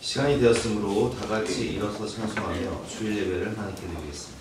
시간이 되었으므로 다 같이 일어서 찬송하며 주일 예배를 하나님께 드리겠습니다.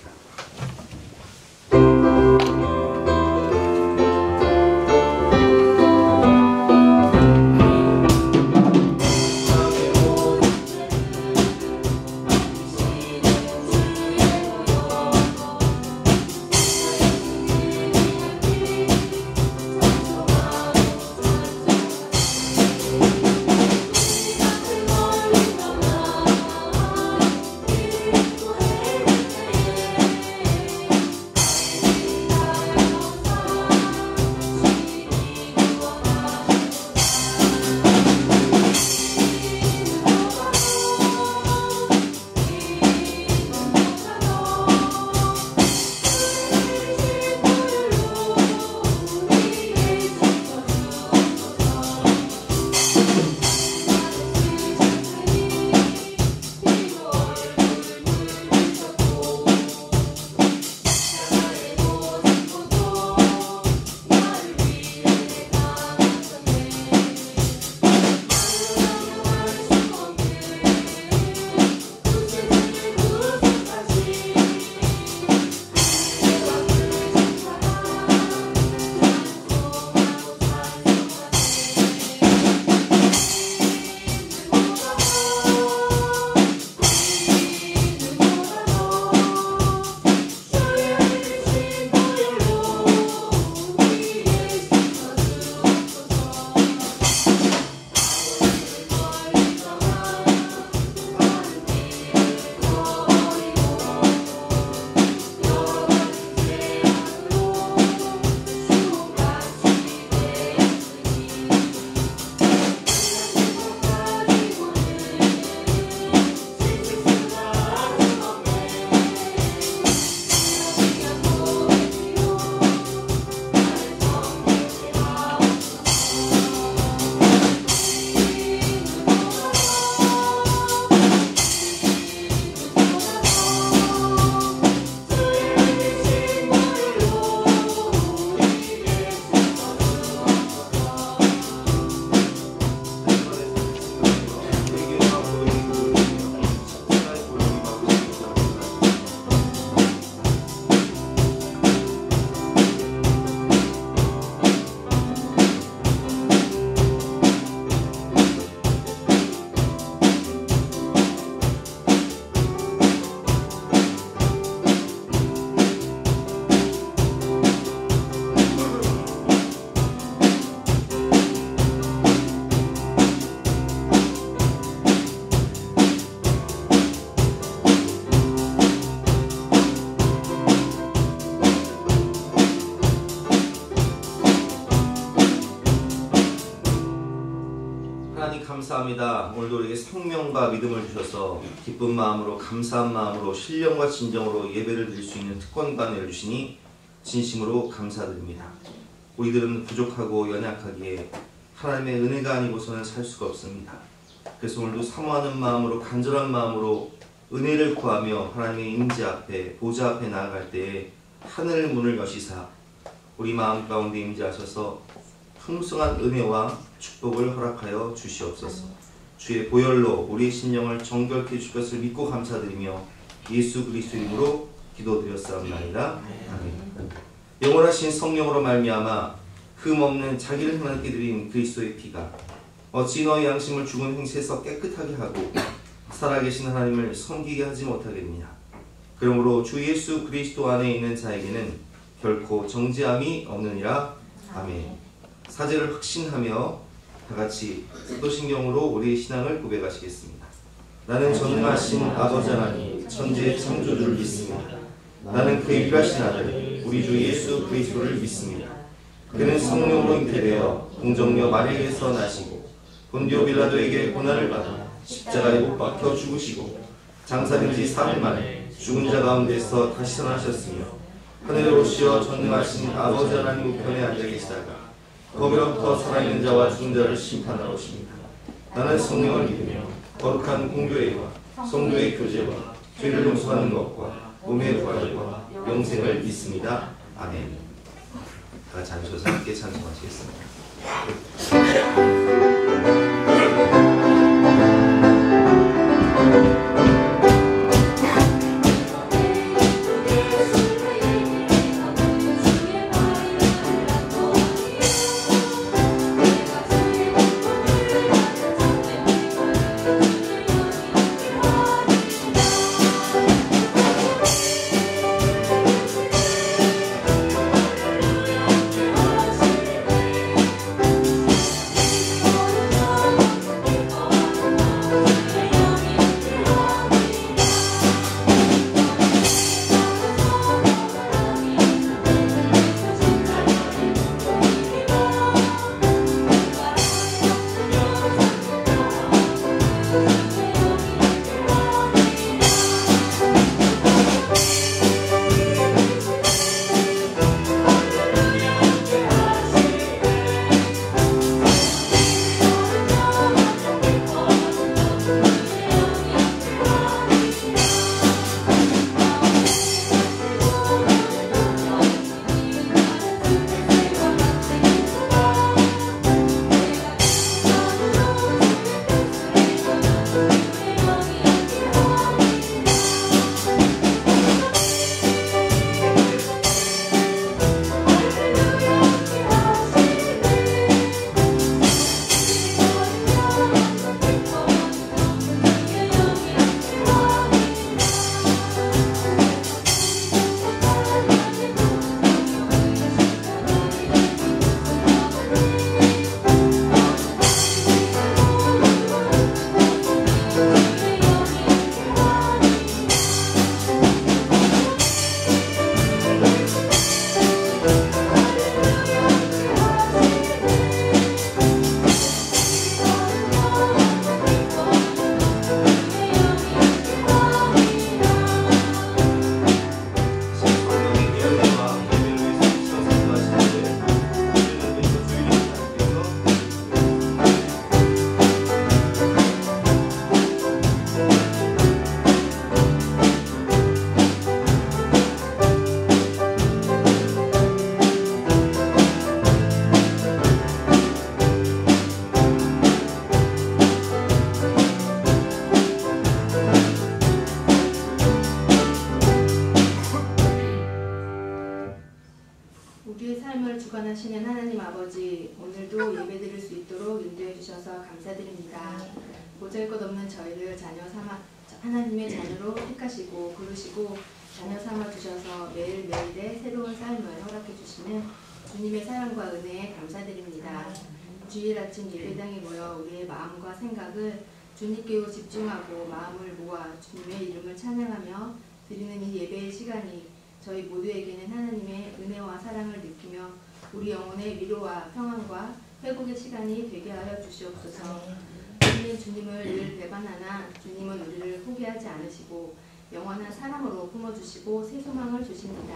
하나님 감사합니다. 오늘도 우리에게 생명과 믿음을 주셔서 기쁜 마음으로 감사한 마음으로 신령과 진정으로 예배를 드릴 수 있는 특권과 은혜를 주시니 진심으로 감사드립니다. 우리들은 부족하고 연약하기에 하나님의 은혜가 아니고서는 살 수가 없습니다. 그래서 오늘도 사모하는 마음으로 간절한 마음으로 은혜를 구하며 하나님의 임재 앞에 보좌 앞에 나아갈 때에 하늘 문을 여시사 우리 마음 가운데 임재하셔서 풍성한 은혜와 축복을 허락하여 주시옵소서. 주의 보혈로 우리의 심령을 정결케 해줄 것을 믿고 감사드리며 예수 그리스도 이름으로 기도드렸사옵나이다. 아멘. 영원하신 성령으로 말미암아 흠없는 자기를 하나님께 드린 그리스도의 피가 어찌 너의 양심을 죽은 행세에서 깨끗하게 하고 살아계신 하나님을 섬기게 하지 못하겠느냐. 그러므로 주 예수 그리스도 안에 있는 자에게는 결코 정죄함이 없느니라. 아멘. 사제를 확신하며 다같이 사도신경으로 우리의 신앙을 고백하시겠습니다. 나는 전능하신 아버지 하나님 천지의 창조주를 믿습니다. 나는 그의 유일하신 아들 우리 주 예수 그리스도를 믿습니다. 그는 성령으로 잉태되어 동정녀 마리아에게서 나시고 본디오 빌라도에게 고난을 받아 십자가에 못 박혀 죽으시고 장사된 지 3일 만에 죽은 자 가운데서 다시 살아나셨으며 하늘에 오르시어 전능하신 아버지 하나님 우편에 앉아 계시다가 거기로부터 살아있는 자와 죽은 자를 심판하러 오십니다. 나는 성령을 믿으며 거룩한 공교회와 성도의 교제와 죄를 용서하는 것과 몸의 부활과 영생을 믿습니다. 아멘. 다 같이 앉으셔서 함께 찬송하시겠습니다. 주관하시는 하나님 아버지, 오늘도 예배드릴 수 있도록 인도해 주셔서 감사드립니다. 보잘것없는 저희를 자녀 삼아 하나님의 자녀로 택하시고 부르시고 자녀 삼아 주셔서 매일매일의 새로운 삶을 허락해 주시는 주님의 사랑과 은혜에 감사드립니다. 주일 아침 예배당에 모여 우리의 마음과 생각을 주님께로 집중하고 마음을 모아 주님의 이름을 찬양하며 드리는 이 예배의 시간이 저희 모두에게는 하나님의 은혜와 사랑을 느끼며 우리 영혼의 위로와 평안과 회복의 시간이 되게 하여 주시옵소서. 우리는 주님을 늘 배반하나 주님은 우리를 포기하지 않으시고 영원한 사랑으로 품어주시고 새 소망을 주십니다.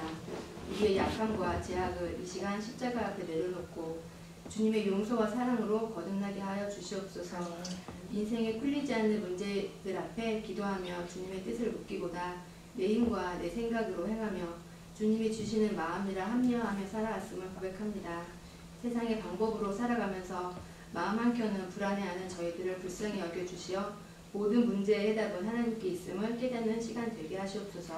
우리의 약함과 제약을 이 시간 십자가 앞에 내려놓고 주님의 용서와 사랑으로 거듭나게 하여 주시옵소서. 인생에 풀리지 않는 문제들 앞에 기도하며 주님의 뜻을 묻기보다 내 힘과 내 생각으로 행하며 주님이 주시는 마음이라 합리화하며 살아왔음을 고백합니다. 세상의 방법으로 살아가면서 마음 한켠은 불안해하는 저희들을 불쌍히 여겨주시어 모든 문제의 해답은 하나님께 있음을 깨닫는 시간 되게 하시옵소서.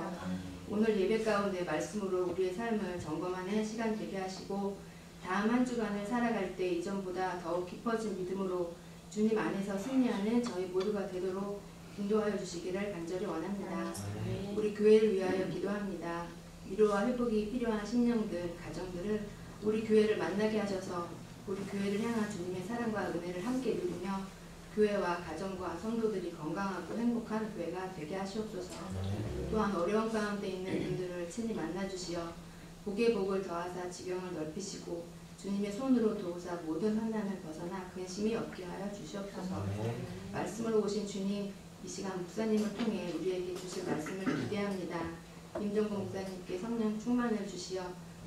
오늘 예배 가운데 말씀으로 우리의 삶을 점검하는 시간 되게 하시고 다음 한 주간을 살아갈 때 이전보다 더욱 깊어진 믿음으로 주님 안에서 승리하는 저희 모두가 되도록 인도하여 주시기를 간절히 원합니다. 우리 교회를 위하여 기도합니다. 위로와 회복이 필요한 심령들, 가정들을 우리 교회를 만나게 하셔서 우리 교회를 향한 주님의 사랑과 은혜를 함께 누리며 교회와 가정과 성도들이 건강하고 행복한 교회가 되게 하시옵소서. 또한 어려운 가운데 있는 분들을 친히 만나주시어 복의 복을 더하사 지경을 넓히시고 주님의 손으로 도우사 모든 환난을 벗어나 근심이 없게 하여 주시옵소서. 말씀으로 오신 주님, 이 시간 목사님을 통해 우리에게 주실 말씀을 기대합니다. 임정국 목사님께 성령 충만을 주시어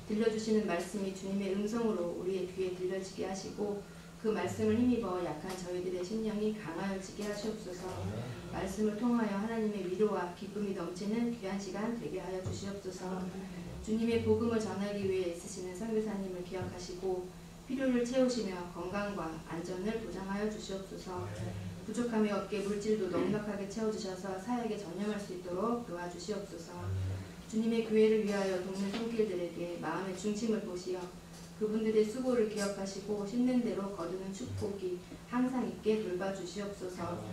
들려주시는 말씀이 주님의 음성으로 우리의 귀에 들려지게 하시고 그 말씀을 힘입어 약한 저희들의 심령이 강하여지게 하시옵소서. 말씀을 통하여 하나님의 위로와 기쁨이 넘치는 귀한 시간 되게 하여 주시옵소서. 주님의 복음을 전하기 위해 애쓰시는 선교사님을 기억하시고 필요를 채우시며 건강과 안전을 보장하여 주시옵소서. 부족함이 없게 물질도 넉넉하게 채워주셔서 사역에 전념할 수 있도록 도와주시옵소서. 주님의 교회를 위하여 돕는 손길들에게 마음의 중심을 보시어 그분들의 수고를 기억하시고 심는 대로 거두는 축복이 항상 있게 돌봐주시옵소서.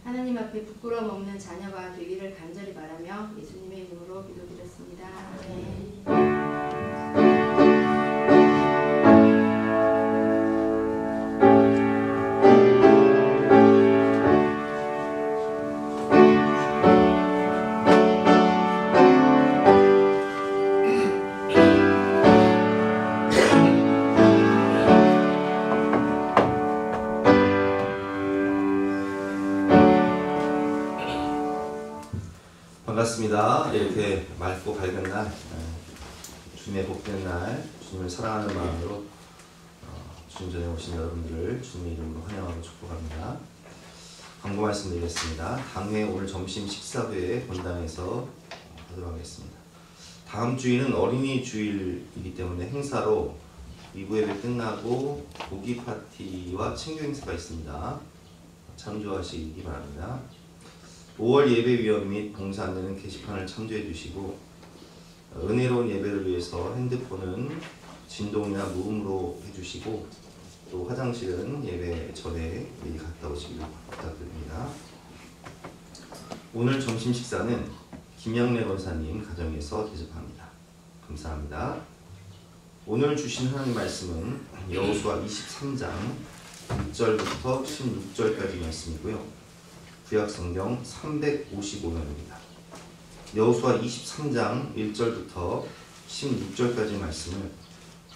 하나님 앞에 부끄러움 없는 자녀가 되기를 간절히 바라며 예수님의 이름으로 기도드렸습니다. 아멘. 반갑습니다. 이렇게 맑고 밝은 날, 주님의 복된 날, 주님을 사랑하는 마음으로 주님 전에 오신 여러분들을 주님의 이름으로 환영하고 축복합니다. 광고 말씀드리겠습니다. 당회 오늘 점심 식사 후에 본당에서 하도록 하겠습니다. 다음 주일은 어린이 주일이기 때문에 행사로 2부 예배 끝나고 고기 파티와 친교 행사가 있습니다. 참조하시기 바랍니다. 5월 예배위원 및 봉사 안내는 게시판을 참조해 주시고, 은혜로운 예배를 위해서 핸드폰은 진동이나 무음으로 해주시고, 또 화장실은 예배 전에 미리 갔다 오시길 부탁드립니다. 오늘 점심 식사는 김영래 권사님 가정에서 대접합니다. 감사합니다. 오늘 주신 하나님 말씀은 여호수아 23장 1절부터 16절까지 말씀이고요. 구약성경 355면입니다. 여호수아 23장 1절부터 16절까지 말씀을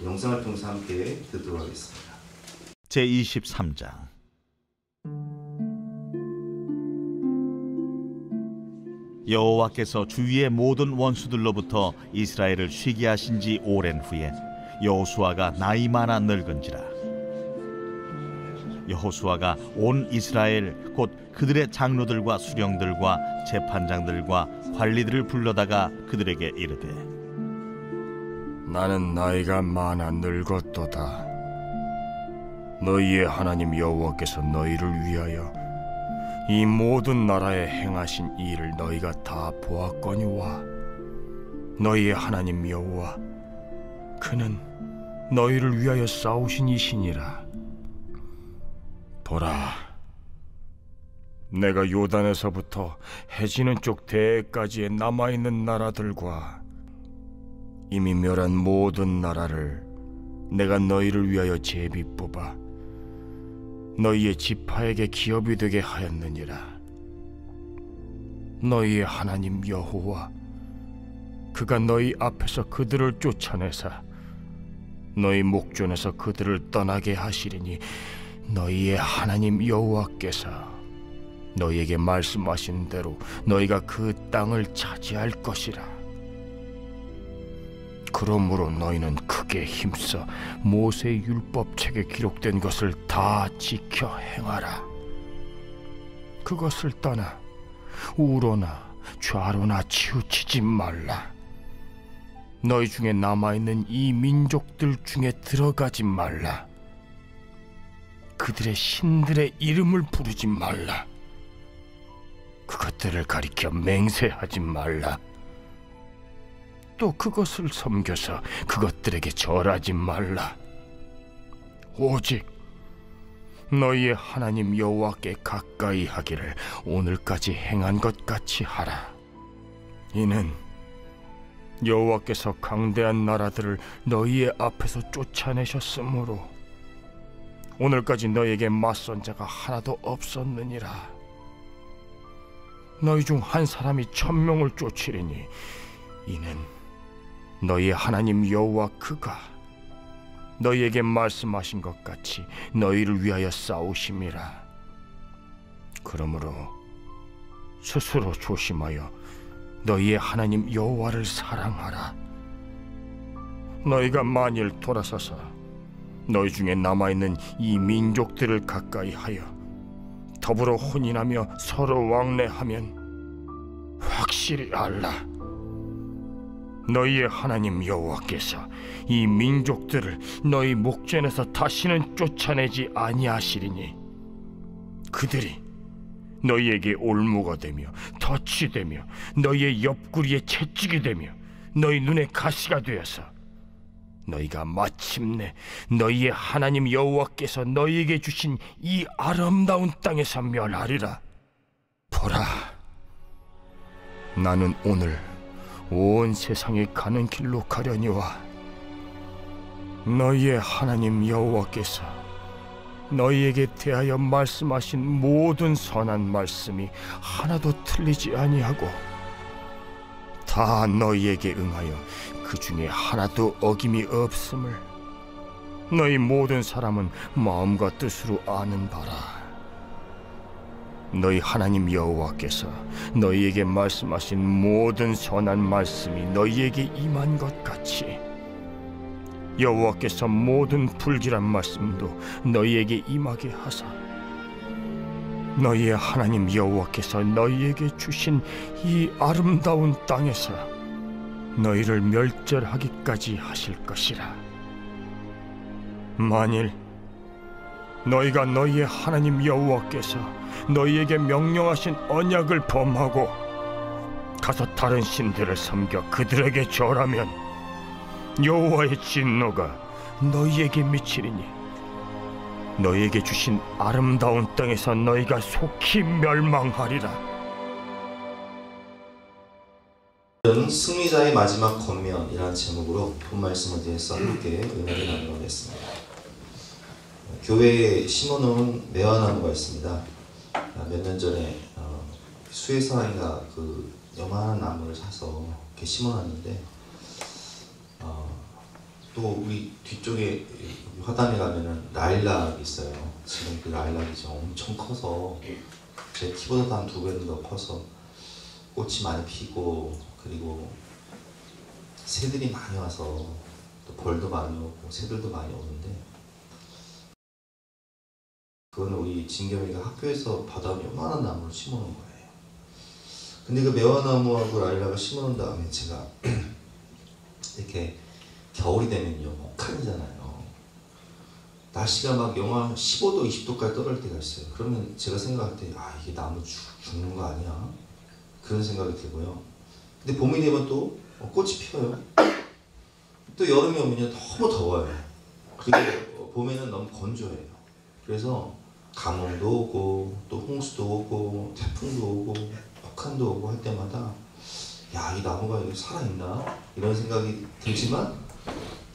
영상을 통해서 함께 듣도록 하겠습니다. 제23장. 여호와께서 주위의 모든 원수들로부터 이스라엘을 쉬게 하신 지 오랜 후에 여호수아가 나이 많아 늙은지라. 여호수아가 온 이스라엘 곧 그들의 장로들과 수령들과 재판장들과 관리들을 불러다가 그들에게 이르되, 나는 나이가 많아 늙었도다. 너희의 하나님 여호와께서 너희를 위하여 이 모든 나라에 행하신 일을 너희가 다 보았거니와 너희의 하나님 여호와 그는 너희를 위하여 싸우신 이시니라. 보라, 내가 요단에서부터 해지는 쪽 대해까지의 남아있는 나라들과 이미 멸한 모든 나라를 내가 너희를 위하여 제비 뽑아 너희의 지파에게 기업이 되게 하였느니라. 너희의 하나님 여호와 그가 너희 앞에서 그들을 쫓아내사 너희 목전에서 그들을 떠나게 하시리니 너희의 하나님 여호와께서 너희에게 말씀하신 대로 너희가 그 땅을 차지할 것이라. 그러므로 너희는 크게 힘써 모세의 율법책에 기록된 것을 다 지켜 행하라. 그것을 떠나 우로나 좌로나 치우치지 말라. 너희 중에 남아있는 이 민족들 중에 들어가지 말라. 그들의 신들의 이름을 부르지 말라. 그것들을 가리켜 맹세하지 말라. 또 그것을 섬겨서 그것들에게 절하지 말라. 오직 너희의 하나님 여호와께 가까이 하기를 오늘까지 행한 것 같이 하라. 이는 여호와께서 강대한 나라들을 너희의 앞에서 쫓아내셨으므로 오늘까지 너희에게 맞선 자가 하나도 없었느니라. 너희 중 한 사람이 1000명을 쫓으리니 이는 너희의 하나님 여호와 그가 너희에게 말씀하신 것 같이 너희를 위하여 싸우심이라. 그러므로 스스로 조심하여 너희의 하나님 여호와를 사랑하라. 너희가 만일 돌아서서 너희 중에 남아있는 이 민족들을 가까이 하여 더불어 혼인하며 서로 왕래하면 확실히 알라. 너희의 하나님 여호와께서 이 민족들을 너희 목전에서 다시는 쫓아내지 아니하시리니 그들이 너희에게 올무가 되며 덫이 되며 너희의 옆구리에 채찍이 되며 너희 눈에 가시가 되어서 너희가 마침내 너희의 하나님 여호와께서 너희에게 주신 이 아름다운 땅에서 멸하리라. 보라, 나는 오늘 온 세상에 가는 길로 가려니와 너희의 하나님 여호와께서 너희에게 대하여 말씀하신 모든 선한 말씀이 하나도 틀리지 아니하고 다 너희에게 응하여 그 중에 하나도 어김이 없음을 너희 모든 사람은 마음과 뜻으로 아는 바라. 너희 하나님 여호와께서 너희에게 말씀하신 모든 선한 말씀이 너희에게 임한 것 같이 여호와께서 모든 불길한 말씀도 너희에게 임하게 하사 너희의 하나님 여호와께서 너희에게 주신 이 아름다운 땅에서 너희를 멸절하기까지 하실 것이라. 만일 너희가 너희의 하나님 여호와께서 너희에게 명령하신 언약을 범하고 가서 다른 신들을 섬겨 그들에게 절하면 여호와의 진노가 너희에게 미치리니 너희에게 주신 아름다운 땅에서 너희가 속히 멸망하리라. 승리자의 마지막 권면이라는 제목으로 본 말씀에 대해서 함께 은혜를 나누겠습니다. 교회에 심어놓은 매화나무가 있습니다. 몇 년 전에 수혜사랑이가 그 요만한 나무를 사서 이렇게 심어놨는데 또 우리 뒤쪽에 화단에 가면은 라일락이 있어요. 지금 그 라일락이 지금 엄청 커서 제 키보다도 한 2배는 더 커서 꽃이 많이 피고 그리고 새들이 많이 와서 또 벌도 많이 오고 새들도 많이 오는데 그건 우리 진겸이가 학교에서 받아온 요만한 나무를 심어놓은 거예요. 근데 그 매화나무하고 라일락을 심어놓은 다음에 제가 이렇게 겨울이 되면요 혹한이잖아요. 날씨가 막 영하 15도 20도까지 떨어질 때가 있어요. 그러면 제가 생각할 때 이게 나무 죽는 거 아니야? 그런 생각이 들고요. 근데 봄이 되면 또 꽃이 피어요. 또 여름이 오면 너무 더워요. 그리고 봄에는 너무 건조해요. 그래서 가뭄도 오고 또 홍수도 오고 태풍도 오고 혹한도 오고 할 때마다 이 나무가 여기 살아있나? 이런 생각이 들지만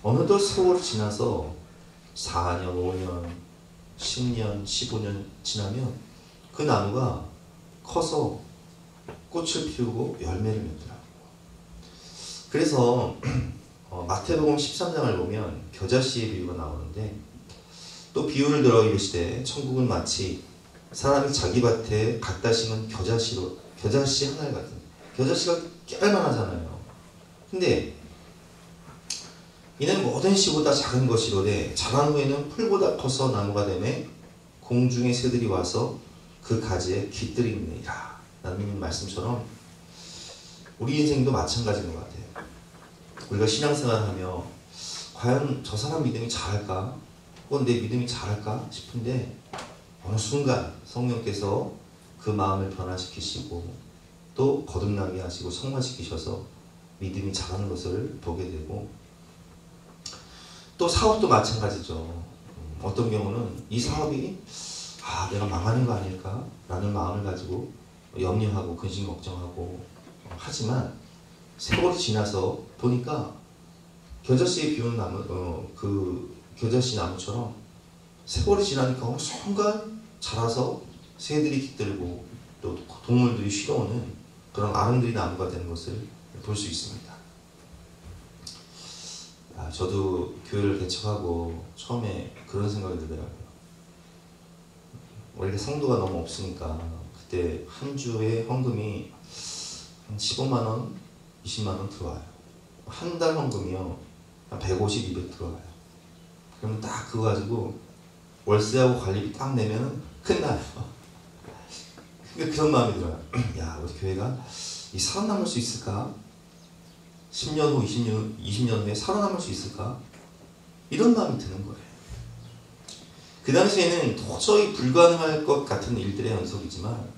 어느덧 세월이 지나서 4년, 5년, 10년, 15년 지나면 그 나무가 커서 꽃을 피우고 열매를 맺더라고요. 그래서 마태복음 13장을 보면 겨자씨의 비유가 나오는데 또 비유를 들어 이르시되 천국은 마치 사람이 자기 밭에 갖다 심은 겨자씨 하나를 같은 겨자씨가 깰만하잖아요. 근데 이는 모든 씨보다 작은 것이로되 자란 후에는 풀보다 커서 나무가 되매 공중의 새들이 와서 그 가지에 깃들이느니라 라는 말씀처럼 우리 인생도 마찬가지인 것 같아요. 우리가 신앙생활을 하며 과연 저 사람 믿음이 잘할까? 혹은 내 믿음이 잘할까 싶은데 어느 순간 성령께서 그 마음을 변화시키시고 또 거듭나게 하시고 성화시키셔서 믿음이 자라는 것을 보게 되고 또 사업도 마찬가지죠. 어떤 경우는 이 사업이 내가 망하는 거 아닐까 라는 마음을 가지고 염려하고 근심 걱정하고 하지만 세월이 지나서 보니까 겨자씨에 비운 나무 그 겨자씨 나무처럼 세월이 지나니까 어느 순간 자라서 새들이 깃들고 또 동물들이 쉬러오는 그런 아름드리 나무가 되는 것을 볼 수 있습니다. 저도 교회를 개척하고 처음에 그런 생각이 들더라고요. 원래 성도가 너무 없으니까 그때 한 주에 헌금이 한 15만원, 20만원 들어와요. 한 달 헌금이요 한 150, 200 들어와요. 그러면 딱 그거 가지고 월세하고 관리비 딱 내면 끝나요. 그러니까 그런 마음이 들어요. 우리 교회가 살아남을 수 있을까? 10년 후, 20년 후에 살아남을 수 있을까? 이런 마음이 드는 거예요. 그 당시에는 도저히 불가능할 것 같은 일들의 연속이지만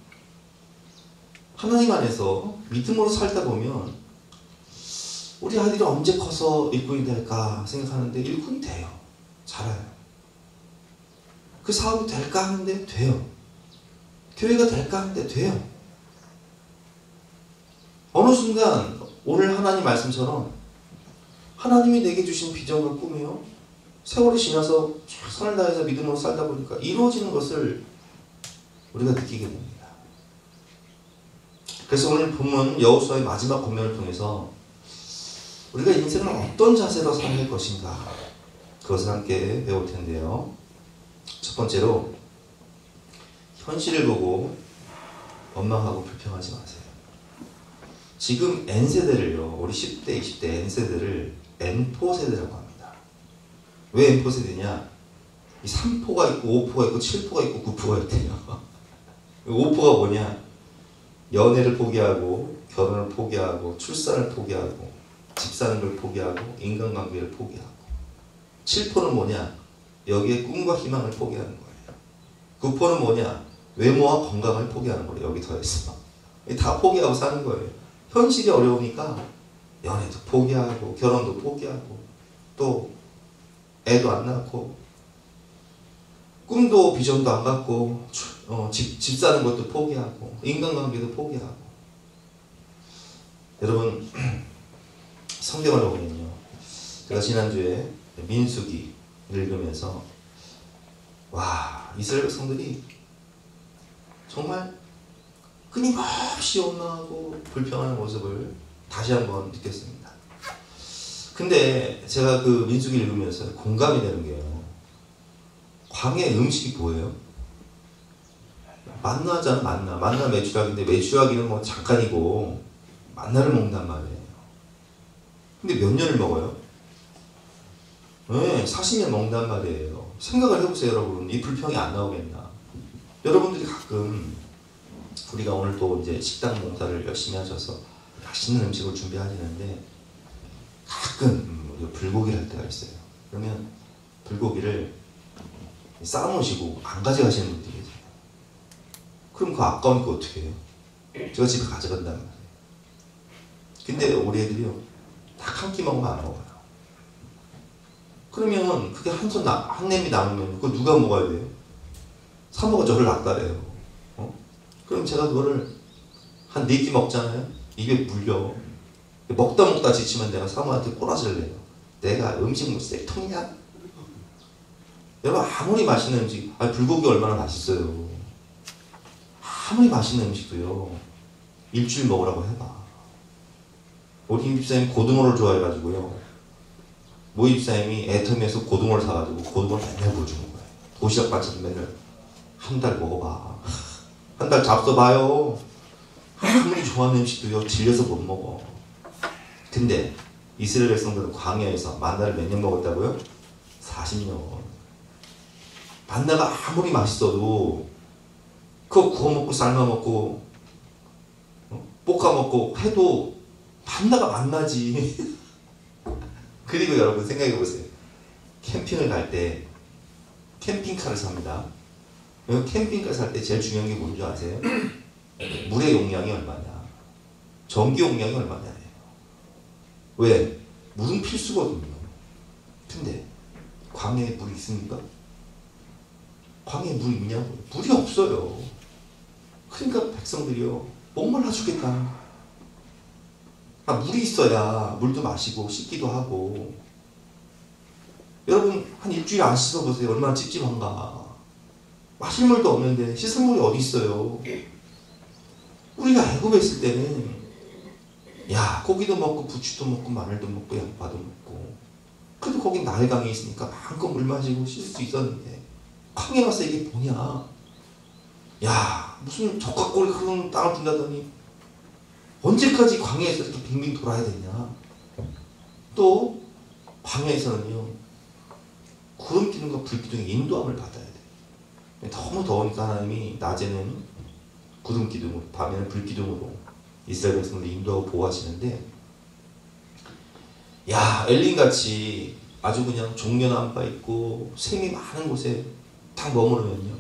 하나님 안에서 믿음으로 살다 보면 우리 아들이 언제 커서 일꾼이 될까 생각하는데 일꾼이 돼요. 잘해요. 그 사업이 될까 하는데 돼요. 교회가 될까 하는데 돼요. 어느 순간 오늘 하나님 말씀처럼 하나님이 내게 주신 비전과 꿈이요 세월이 지나서 최선을 다해서 믿음으로 살다 보니까 이루어지는 것을 우리가 느끼게 됩니다. 그래서 오늘 본문 여호수아의 마지막 권면을 통해서 우리가 인생을 어떤 자세로 살아갈 것인가 그것을 함께 배울 텐데요. 첫 번째로 현실을 보고 원망하고 불평하지 마세요. 지금 N세대를요, 우리 10대, 20대 N세대를 N4세대라고 합니다. 왜 N4세대냐? 이 3포가 있고 5포가 있고 7포가 있고 9포가 있대요. 5포가 뭐냐? 연애를 포기하고 결혼을 포기하고 출산을 포기하고 집 사는 걸 포기하고 인간관계를 포기하고 7포는 뭐냐? 여기에 꿈과 희망을 포기하는 거예요. 9포는 뭐냐? 외모와 건강을 포기하는 거예요. 여기 더해서 다 포기하고 사는 거예요. 현실이 어려우니까 연애도 포기하고 결혼도 포기하고 또 애도 안 낳고 꿈도 비전도 안 갖고 집 사는 것도 포기하고 인간관계도 포기하고. 여러분 성경을 보면요, 제가 지난주에 민수기 읽으면서 와, 이스라엘 백성들이 정말 끊임없이 원망하고 불평하는 모습을 다시 한번 느꼈습니다. 근데 제가 그 민수기 읽으면서 공감이 되는 게요, 광야의 음식이 뭐예요? 만나잖아. 만나 메추라기인데 메추라기는 뭐 잠깐이고 만나를 먹는단 말이에요. 근데 몇 년을 먹어요? 네, 40년 먹는단 말이에요. 생각을 해보세요, 여러분. 이 불평이 안 나오겠나? 여러분들이 가끔 우리가 오늘 또 이제 식당 봉사를 열심히 하셔서 맛있는 음식을 준비하시는데 가끔 불고기를 할 때가 있어요. 그러면 불고기를 싸놓으시고 안 가져가시는 분들이 계세요. 그럼 그거 아까우니까 어떻게 해요? 제가 집에 가져간단 말이에요. 근데 우리 애들이요, 딱 한 끼 먹으면 안 먹어요. 그러면 그게 한 냄비 남으면 그거 누가 먹어야 돼요? 사모가 저를 낚아래요. 그럼 제가 그거를 한 4끼 먹잖아요? 입에 물려. 먹다 지치면 내가 사모한테 꼬라지를 내요. 내가 음식 뭐 쇠통이냐? 여러분, 아무리 맛있는 음식, 불고기 얼마나 맛있어요. 아무리 맛있는 음식도요, 일주일 먹으라고 해봐. 우리 집사님 고등어를 좋아해가지고요, 모이 집사님이 애터미에서 고등어를 사가지고 고등어를 맨날 보여주는 거예요. 도시락 반찬 맨날 한 달 먹어봐. 한 달 잡숴봐요. 아무리 좋아하는 음식도요, 질려서 못 먹어. 근데 이스라엘 백성들은 광야에서 만나를 몇 년 먹었다고요? 40년. 만나가 아무리 맛있어도 그거 구워 먹고 삶아 먹고 볶아 먹고 해도 만나가 만나지. 그리고 여러분 생각해 보세요. 캠핑을 갈 때 캠핑카를 삽니다. 캠핑카 살 때 제일 중요한 게 뭔지 아세요? 물의 용량이 얼마냐, 전기 용량이 얼마냐예요. 왜? 물은 필수거든요. 근데 광야에 물이 있습니까? 광야에 물이 있냐고요? 물이 없어요. 그러니까 백성들이요, 목말라 죽겠다. 물이 있어야 물도 마시고 씻기도 하고. 여러분, 한 일주일 안 씻어보세요. 얼마나 찝찝한가. 마실 물도 없는데 씻을 물이 어디 있어요. 우리가 애굽에 있을 때는 야, 고기도 먹고 부추도 먹고 마늘도 먹고 양파도 먹고, 그래도 거긴 나일강이 있으니까 마음껏 물 마시고 씻을 수 있었는데 광야에 와서 이게 뭐냐. 야, 무슨 적각골이 흐르는 땅을 준다더니 언제까지 광야에서 이렇게 빙빙 돌아야 되냐. 또 광야에서는요, 구름 기둥과 불 기둥의 인도함을 받아야 돼. 너무 더우니까 하나님이 낮에는 구름 기둥으로, 밤에는 불 기둥으로 이스라엘 백성들 인도하고 보호하시는데, 야, 엘린같이 아주 그냥 종려나무 바 있고 샘이 많은 곳에 딱 머무르면요,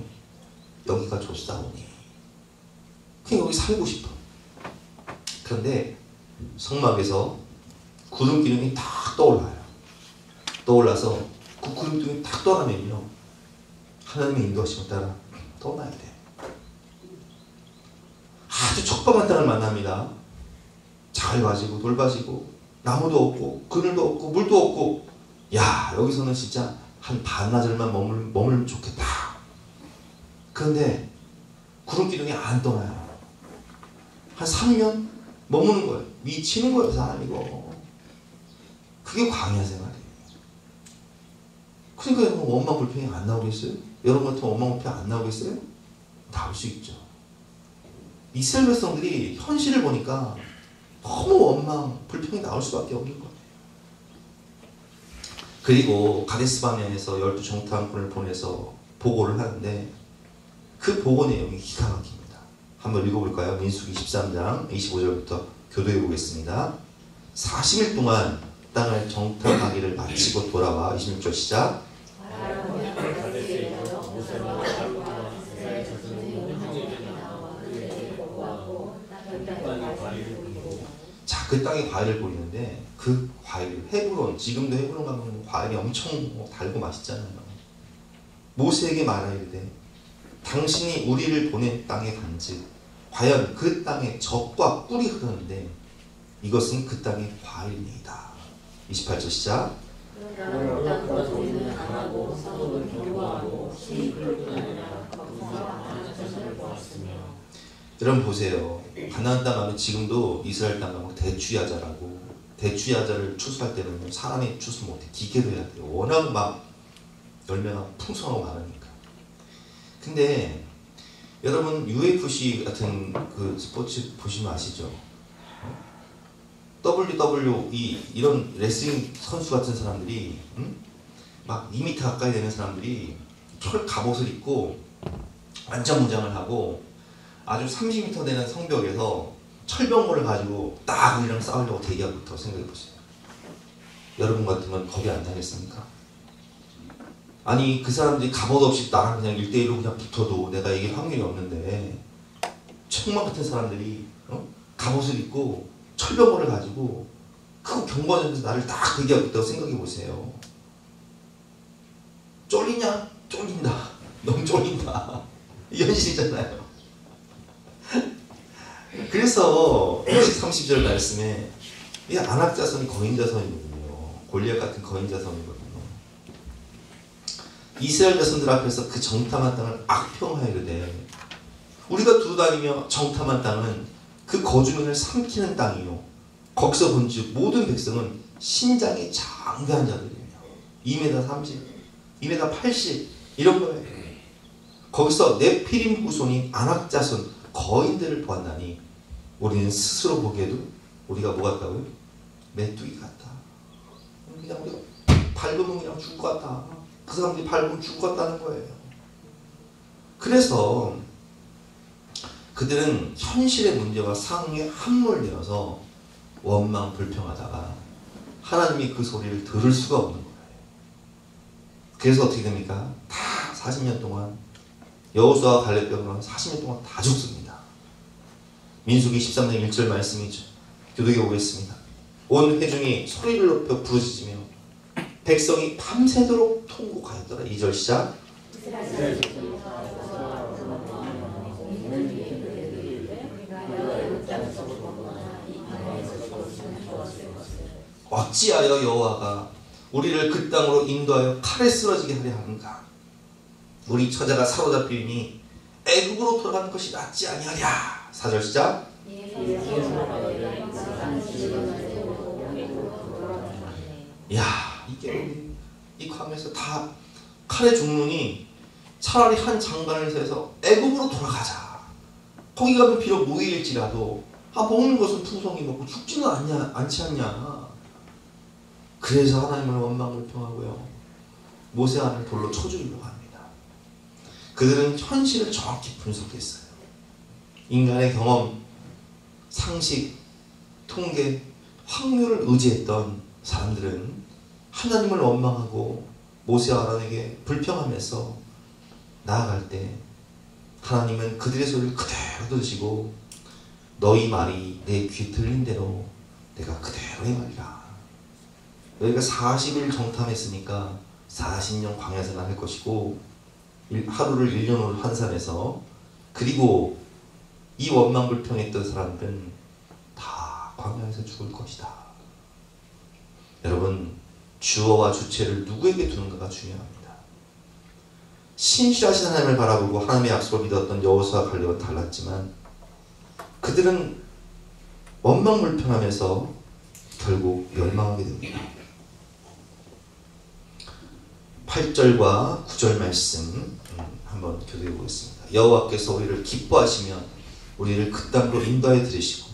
여기가 좋사오니 그냥 여기 살고 싶어. 그런데 성막에서 구름 기둥이 탁 떠올라요. 떠올라서 그 구름 기둥이 탁 떠나면요, 하나님의 인도하심에 따라 떠나야 돼. 아주 척박한 땅을 만납니다. 자갈바지고 돌바지고 나무도 없고 그늘도 없고 물도 없고, 야, 여기서는 진짜 한 반나절만 머물면 좋겠다. 그런데 구름 기둥이 안 떠나요. 한 3년 머무는 거예요. 미치는 거예요, 사람이고. 그게 광야 생활이에요. 그러니까 여러분, 원망 불평이 안 나오겠어요? 여러분 같은 원망 불평 안 나오겠어요? 나올 수 있죠. 이스라엘 백성들이 현실을 보니까 너무 원망, 불평이 나올 수밖에 없는 거예요. 그리고 가데스바네아에서 12 정탐꾼을 보내서 보고를 하는데 그 보고 내용이 기가 막힙니다. 한번 읽어볼까요? 민수기 13장 25절부터 교도해 보겠습니다. 40일 동안 땅을 정탐하기를 마치고 돌아와 26절 시작. 자, 그 땅에 과일을 보이는데 그 과일, 헤브론, 지금도 헤브론 가면 과일이 엄청 달고 맛있잖아요. 모세에게 말하이르되 당신이 우리를 보낸 땅에 간즉 과연 그 땅에 젖과 꿀이 흐르는데 이것은 그 땅의 과일이니이다. 28절 시작. 여러분 보세요. 가나안 땅 가면 지금도 이스라엘 땅 가면 대추야자라고, 대추야자를 추수할 때는 사람이 추수 못해 기계로 해야 돼요. 워낙 막 열매가 풍성하고 많으니까. 근데 여러분 UFC 같은 그 스포츠 보시면 아시죠? WWE 이런 레슬링 선수 같은 사람들이 막 2m 가까이 되는 사람들이 철 갑옷을 입고 완전 무장을 하고 아주 30m 되는 성벽에서 철병거를 가지고 딱 우리랑 싸우려고 대기하부터 생각해보세요. 여러분 같으면 겁이 안 나겠습니까? 아니 그 사람들이 갑옷 없이 나랑 그냥 1대1로 그냥 붙어도 내가 이길 확률이 없는데 천만 같은 사람들이 갑옷을 입고 철병거를 가지고 그 경관에서 나를 딱 대기하고 있다고 생각해보세요. 쫄리냐? 쫄린다. 너무 쫄린다. 이 현실이잖아요. 그래서 30절 말씀에 이 안악자손이 거인자손이거든요. 골리앗 같은 거인자손이거든요. 이스라엘 자손들 앞에서 그 정탐한 땅을 악평하이르되 우리가 두루다니며 정탐한 땅은 그 거주민을 삼키는 땅이요 거기서 본즉 모든 백성은 신장이 장대한 자들이며 2m 30, 2m 80 이런 거예요. 거기서 네피림 후손인 안악자손 거인들을 보았나니 우리는 스스로 보기에도 우리가 뭐 같다고요? 메뚜기 같다. 그냥 우리가 밟으면 그냥 죽을 것 같다. 그 사람들이 밟으면 죽을 것 같다는 거예요. 그래서 그들은 현실의 문제와 상황에 함몰되어서 원망 불평하다가 하나님이 그 소리를 들을 수가 없는 거예요. 그래서 어떻게 됩니까? 다 40년 동안 여호수아와 갈렙병은 40년 동안 다 죽습니다. 민수기 13장 1절 말씀이죠. 교독해 보겠습니다. 온 회중이 소리를 높여 부르짖으며 백성이 밤새도록 통곡하였더라. 2절 시작. 어찌하여 여호와가 우리를 그 땅으로 인도하여 칼에 쓰러지게 하려 하는가? 우리 처자가 사로잡히니 애국으로 돌아가는 것이 낫지 아니하랴. 4절 시작. 야, 이게 이 광야에서 다 칼에 죽느니 차라리 한 장관을 세서 애국으로 돌아가자. 거기 가면 비록 무기일지라도 먹는 것은 풍성히 먹고 죽지는 않지 않냐. 그래서 하나님을 원망불평하고요. 모세 안을 돌로 쳐 죽이려고 합니다. 그들은 현실을 정확히 분석했어요. 인간의 경험, 상식, 통계, 확률을 의지했던 사람들은 하나님을 원망하고 모세와 아론에게 불평하면서 나아갈 때 하나님은 그들의 소리를 그대로 들으시고 너희 말이 내 귀에 들린 대로 내가 그대로 행하리라. 너희가 40일 정탐했으니까 40년 광야 생활할 것이고 하루를 1년으로 환산해서 그리고 이 원망불평했던 사람들은 다 광야에서 죽을 것이다. 여러분 주어와 주체를 누구에게 두는가가 중요합니다. 신실하신 하나님을 바라보고 하나님의 약속을 믿었던 여호수아와 갈렙은 달랐지만 그들은 원망불평하면서 결국 멸망하게 됩니다. 8절과 9절 말씀 한번 교도해 보겠습니다. 여호와께서 우리를 기뻐하시면 우리를 그 땅으로 인도하여 들으시고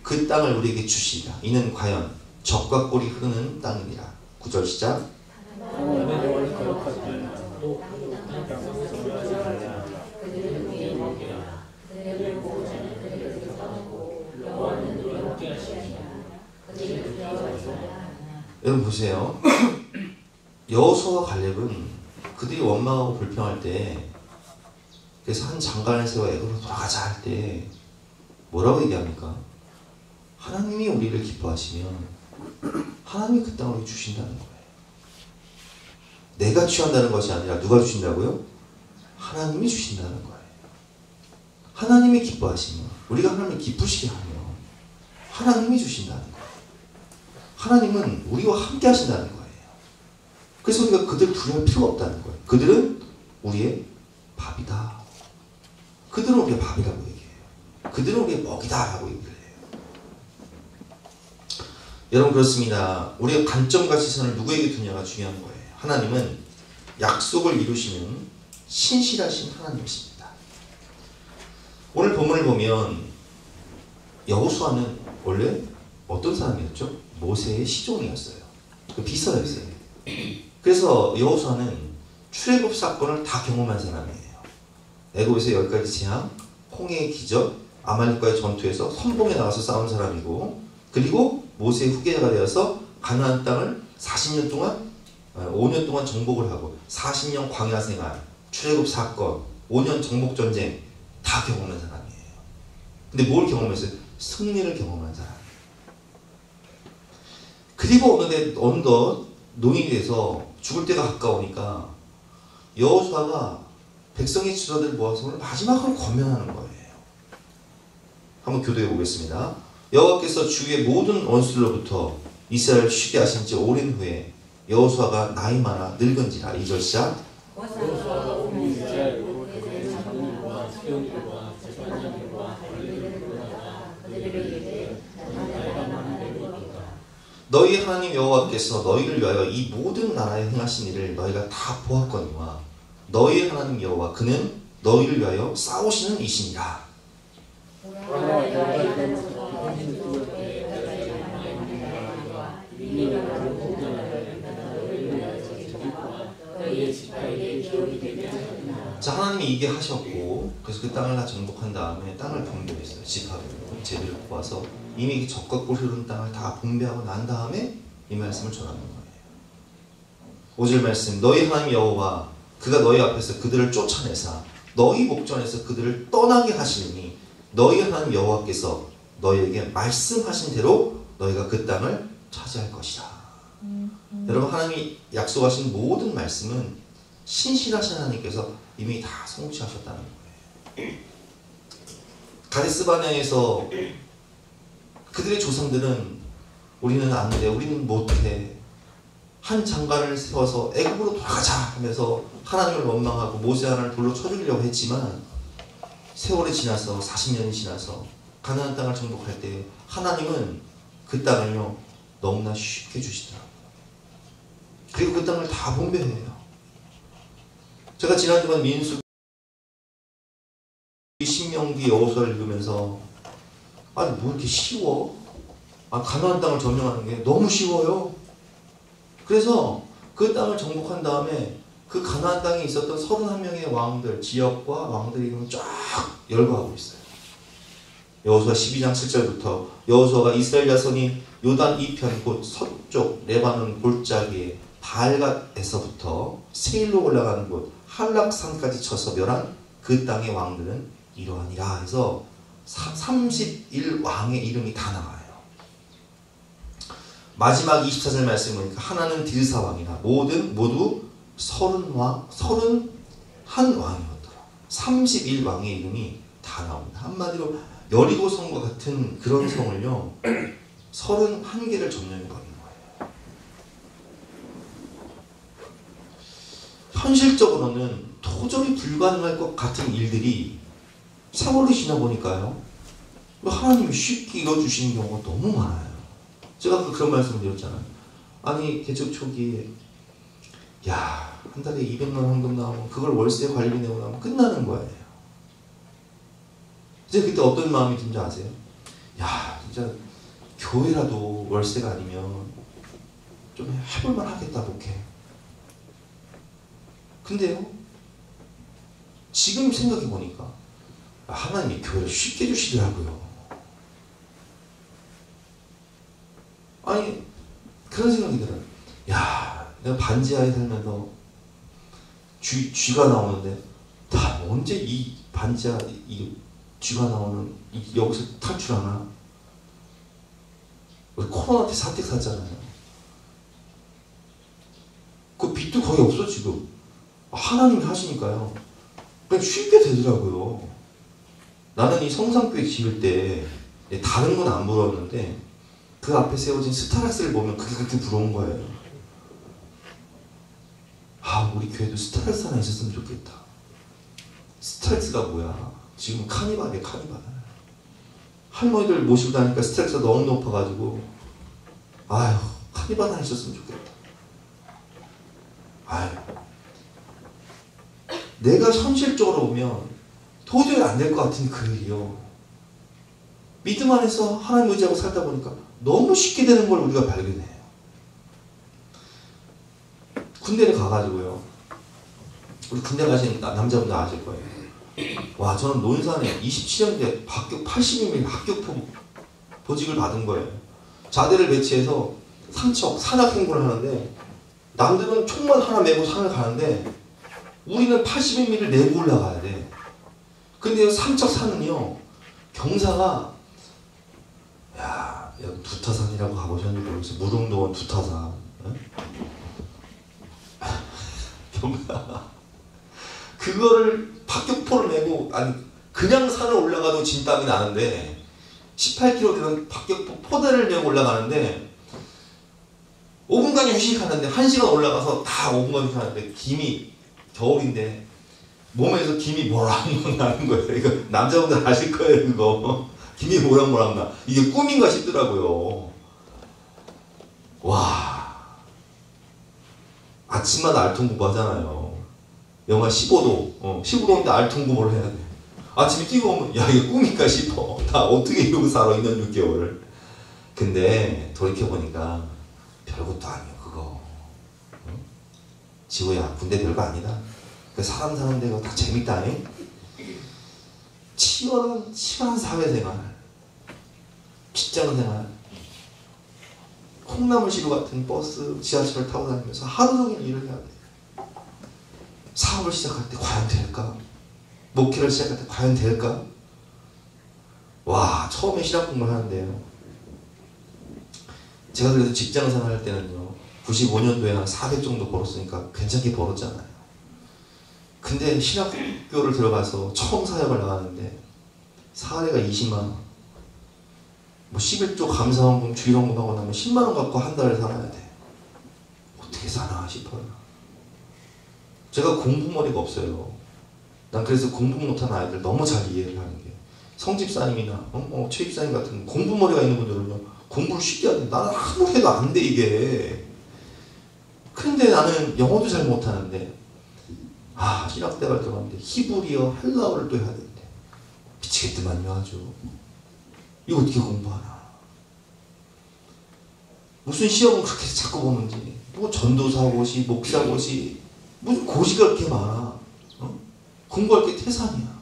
그 땅을 우리에게 주시리라. 이는 과연 젖과 꿀이 흐르는 땅이니라. 9절 시작. 여러분 보세요. 여호수아와 갈렙은 그들이 원망하고 불평할 때, 그래서 한 장관을 세워 애굽으로 돌아가자 할 때 뭐라고 얘기합니까? 하나님이 우리를 기뻐하시면 하나님이 그 땅을 주신다는 거예요. 내가 취한다는 것이 아니라 누가 주신다고요? 하나님이 주신다는 거예요. 하나님이 기뻐하시면, 우리가 하나님을 기쁘시게 하면 하나님이 주신다는 거예요. 하나님은 우리와 함께 하신다는 거예요. 그래서 우리가 그들 두려울 필요가 없다는 거예요. 그들은 우리의 밥이다. 그들은 우리의 밥이라고 얘기해요. 그들은 우리의 먹이다 라고 얘기를 해요. 여러분 그렇습니다. 우리의 관점과 시선을 누구에게 두냐가 중요한 거예요. 하나님은 약속을 이루시는 신실하신 하나님이십니다. 오늘 본문을 보면 여호수아는 원래 어떤 사람이었죠? 모세의 시종이었어요. 그 비서였어요. 그래서 여호수아는 출애굽 사건을 다 경험한 사람이에요. 애굽에서 10가지 재앙, 홍해의 기적, 아말렉과의 전투에서 선봉에 나가서 싸운 사람이고, 그리고 모세의 후계자가 되어서 가나안 땅을 40년 동안 5년 동안 정복을 하고 40년 광야 생활, 출애굽 사건, 5년 정복 전쟁 다 경험한 사람이에요. 근데 뭘 경험했어요? 승리를 경험한 사람. 그리고 어느덧 노인이 돼서 죽을 때가 가까우니까 여호수아가 백성의 지도자들을 모아서 오늘 마지막으로 권면하는 거예요. 한번 교도해 보겠습니다. 여호와께서 주의 모든 원수들로부터 이스라엘을 쉬게 하신 지 오랜 후에 여호수아가 나이 많아 늙은지라. 2절 시작. 너희 하나님 여호와께서 너희를 위하여 이 모든 나라에 행하신 일을 너희가 다 보았거니와 너희 하나님 여호와 그는 너희를 위하여 싸우시는 이시니라. 자, 하나님이 이게 하셨고, 그래서 그 땅을 다 정복한 다음에 땅을 분배했어요. 지파로 제비를 뽑아서 이미 적과 꿀 흐르는 땅을 다 분배하고 난 다음에 이 말씀을 전하는 거예요. 5절 말씀. 너희 하나님 여호와 그가 너희 앞에서 그들을 쫓아내사 너희 목전에서 그들을 떠나게 하시니 너희 하나님 여호와께서 너희에게 말씀하신 대로 너희가 그 땅을 차지할 것이다. 여러분, 하나님이 약속하신 모든 말씀은 신실하신 하나님께서 이미 다 성취하셨다는 거예요. 가데스 바네아에서 그들의 조상들은 우리는 안 돼, 우리는 못해, 한 장관을 세워서 애굽으로 돌아가자 하면서 하나님을 원망하고 모세 하나를 돌로 쳐 죽이려고 했지만, 세월이 지나서 40년이 지나서 가나안 땅을 정복할 때 하나님은 그 땅을요 너무나 쉽게 주시더라고요. 그리고 그 땅을 다 분배해요. 제가 지난주간 민수기, 신명기, 여호수아를 읽으면서 아니 뭐 이렇게 쉬워? 가나안 땅을 점령하는 게 너무 쉬워요. 그래서 그 땅을 정복한 다음에 그 가나안 땅에 있었던 31명의 왕들, 지역과 왕들의 이름을 쫙 열거하고 있어요. 여호수아 12장 7절부터 여호수아가 이스라엘 자손이 요단 이편 곧 서쪽 레바논 골짜기에 발갓에서부터 세일로 올라가는 곳 한락산까지 쳐서 멸한 그 땅의 왕들은 이러하니라 해서 31왕의 이름이 다 나와요. 마지막 24절 말씀 보니까 하나는 딜사 왕이라 모두 31왕이었더라. 31왕의 이름이 다 나옵니다. 한마디로 여리고 성과 같은 그런 성을요 31개를 점령해 버린 거예요. 현실적으로는 도저히 불가능할 것 같은 일들이 세월이 지나 보니까요 하나님이 쉽게 이뤄주시는 경우가 너무 많아요. 제가 그런 말씀을 드렸잖아요. 아니 개척 초기에 한 달에 200만 헌금 나오면 그걸 월세 관리비 내고 나면 끝나는 거예요. 이제 그때 어떤 마음이 든지 아세요? 야, 진짜 교회라도 월세가 아니면 좀 해볼만 하겠다, 목회. 근데요, 지금 생각해보니까 하나님이 교회를 쉽게 주시더라고요. 아니, 그런 생각이 들어요. 야, 내가 반지하에 살면서 쥐가 나오는데 다 언제 이 반지하 이 쥐가 나오는 여기서 탈출하나? 우리 코로나 때 사택 샀잖아요. 그 빚도 거의 없어 지금. 하나님이 하시니까요. 그냥 쉽게 되더라고요. 나는 이 성산교회 지을 때 다른 건 안 부러웠는데 그 앞에 세워진 스타렉스를 보면 그게 그렇게 부러운 거예요. 아, 우리 교회도 스타렉스 하나 있었으면 좋겠다. 스타렉스가 뭐야? 지금 카니발이에요, 카니발. 할머니들 모시고 다니까 스타렉스가 너무 높아가지고 아휴, 카니발 하나 있었으면 좋겠다. 아휴, 내가 현실적으로 보면 도저히 안 될 것 같은 그 일이요. 믿음 안에서 하나님 의지하고 살다 보니까 너무 쉽게 되는 걸 우리가 발견해요. 군대를 가가지고요. 우리 군대 가신 남자분들 아실 거예요. 와, 저는 논산에 27년대 합격 80mm 합격 보직을 받은 거예요. 자대를 배치해서 삼척 산악 행군을 하는데 남들은 총만 하나 메고 산을 가는데 우리는 80mm를 내고 올라가야 돼. 근데 삼척 산은요, 경사가, 야, 여기 두타산이라고 가보셨는지 모르겠어요. 무릉도원 두타산. 경사. 그거를 박격포를 메고, 아니, 그냥 산을 올라가도 진땀이 나는데, 18km 되는 박격포 포대를 메고 올라가는데, 5분간 휴식하는데, 1시간 올라가서 다 5분간 휴식하는데, 김이, 겨울인데, 몸에서 김이 모락모락 나는 거예요. 이거 남자분들 아실 거예요, 그거. 김이 모락모락 나. 이게 꿈인가 싶더라고요. 와. 아침마다 알통구부 하잖아요. 영하 15도. 15도인데 알통구부를 해야 돼. 아침에 뛰고 오면, 야, 이게 꿈인가 싶어. 나 어떻게 이러고 살아, 2년 6개월을. 근데, 돌이켜보니까, 별것도 아니에요, 그거. 응? 지호야, 군대 별거 아니다. 사람 사는 데가 다 재밌다니? 치열한 사회생활, 직장생활, 콩나물시루 같은 버스, 지하철을 타고 다니면서 하루 종일 일을 해야 돼. 사업을 시작할 때 과연 될까? 목회를 시작할 때 과연 될까? 와, 처음에 신학 공부를 하는데요. 제가 그래도 직장생활 할 때는요, 95년도에 한 400 정도 벌었으니까 괜찮게 벌었잖아요. 근데 신학교를 들어가서 처음 사역을 나가는데 사례가 20만 원, 뭐 11조 감사원금 주일원금 하고 나면 10만 원 갖고 한 달을 살아야 돼. 어떻게 사나 싶어요. 제가 공부머리가 없어요. 난 그래서 공부 못하는 아이들 너무 잘 이해를 하는 게, 성집사님이나 최 집사님 같은 공부머리가 있는 분들은요, 공부를 쉽게 하는데 나는 아무리 해도 안 돼, 이게. 근데 나는 영어도 잘 못하는데, 신학대학을 들어갔는데 히브리어, 헬라어를 또 해야 되는데 미치겠더만요, 아주. 이거 어떻게 공부하나. 무슨 시험은 그렇게 자꾸 보는지, 뭐 전도사 고시, 목사 고시, 무슨 고시가 그렇게 많아. 공부할 게 태산이야.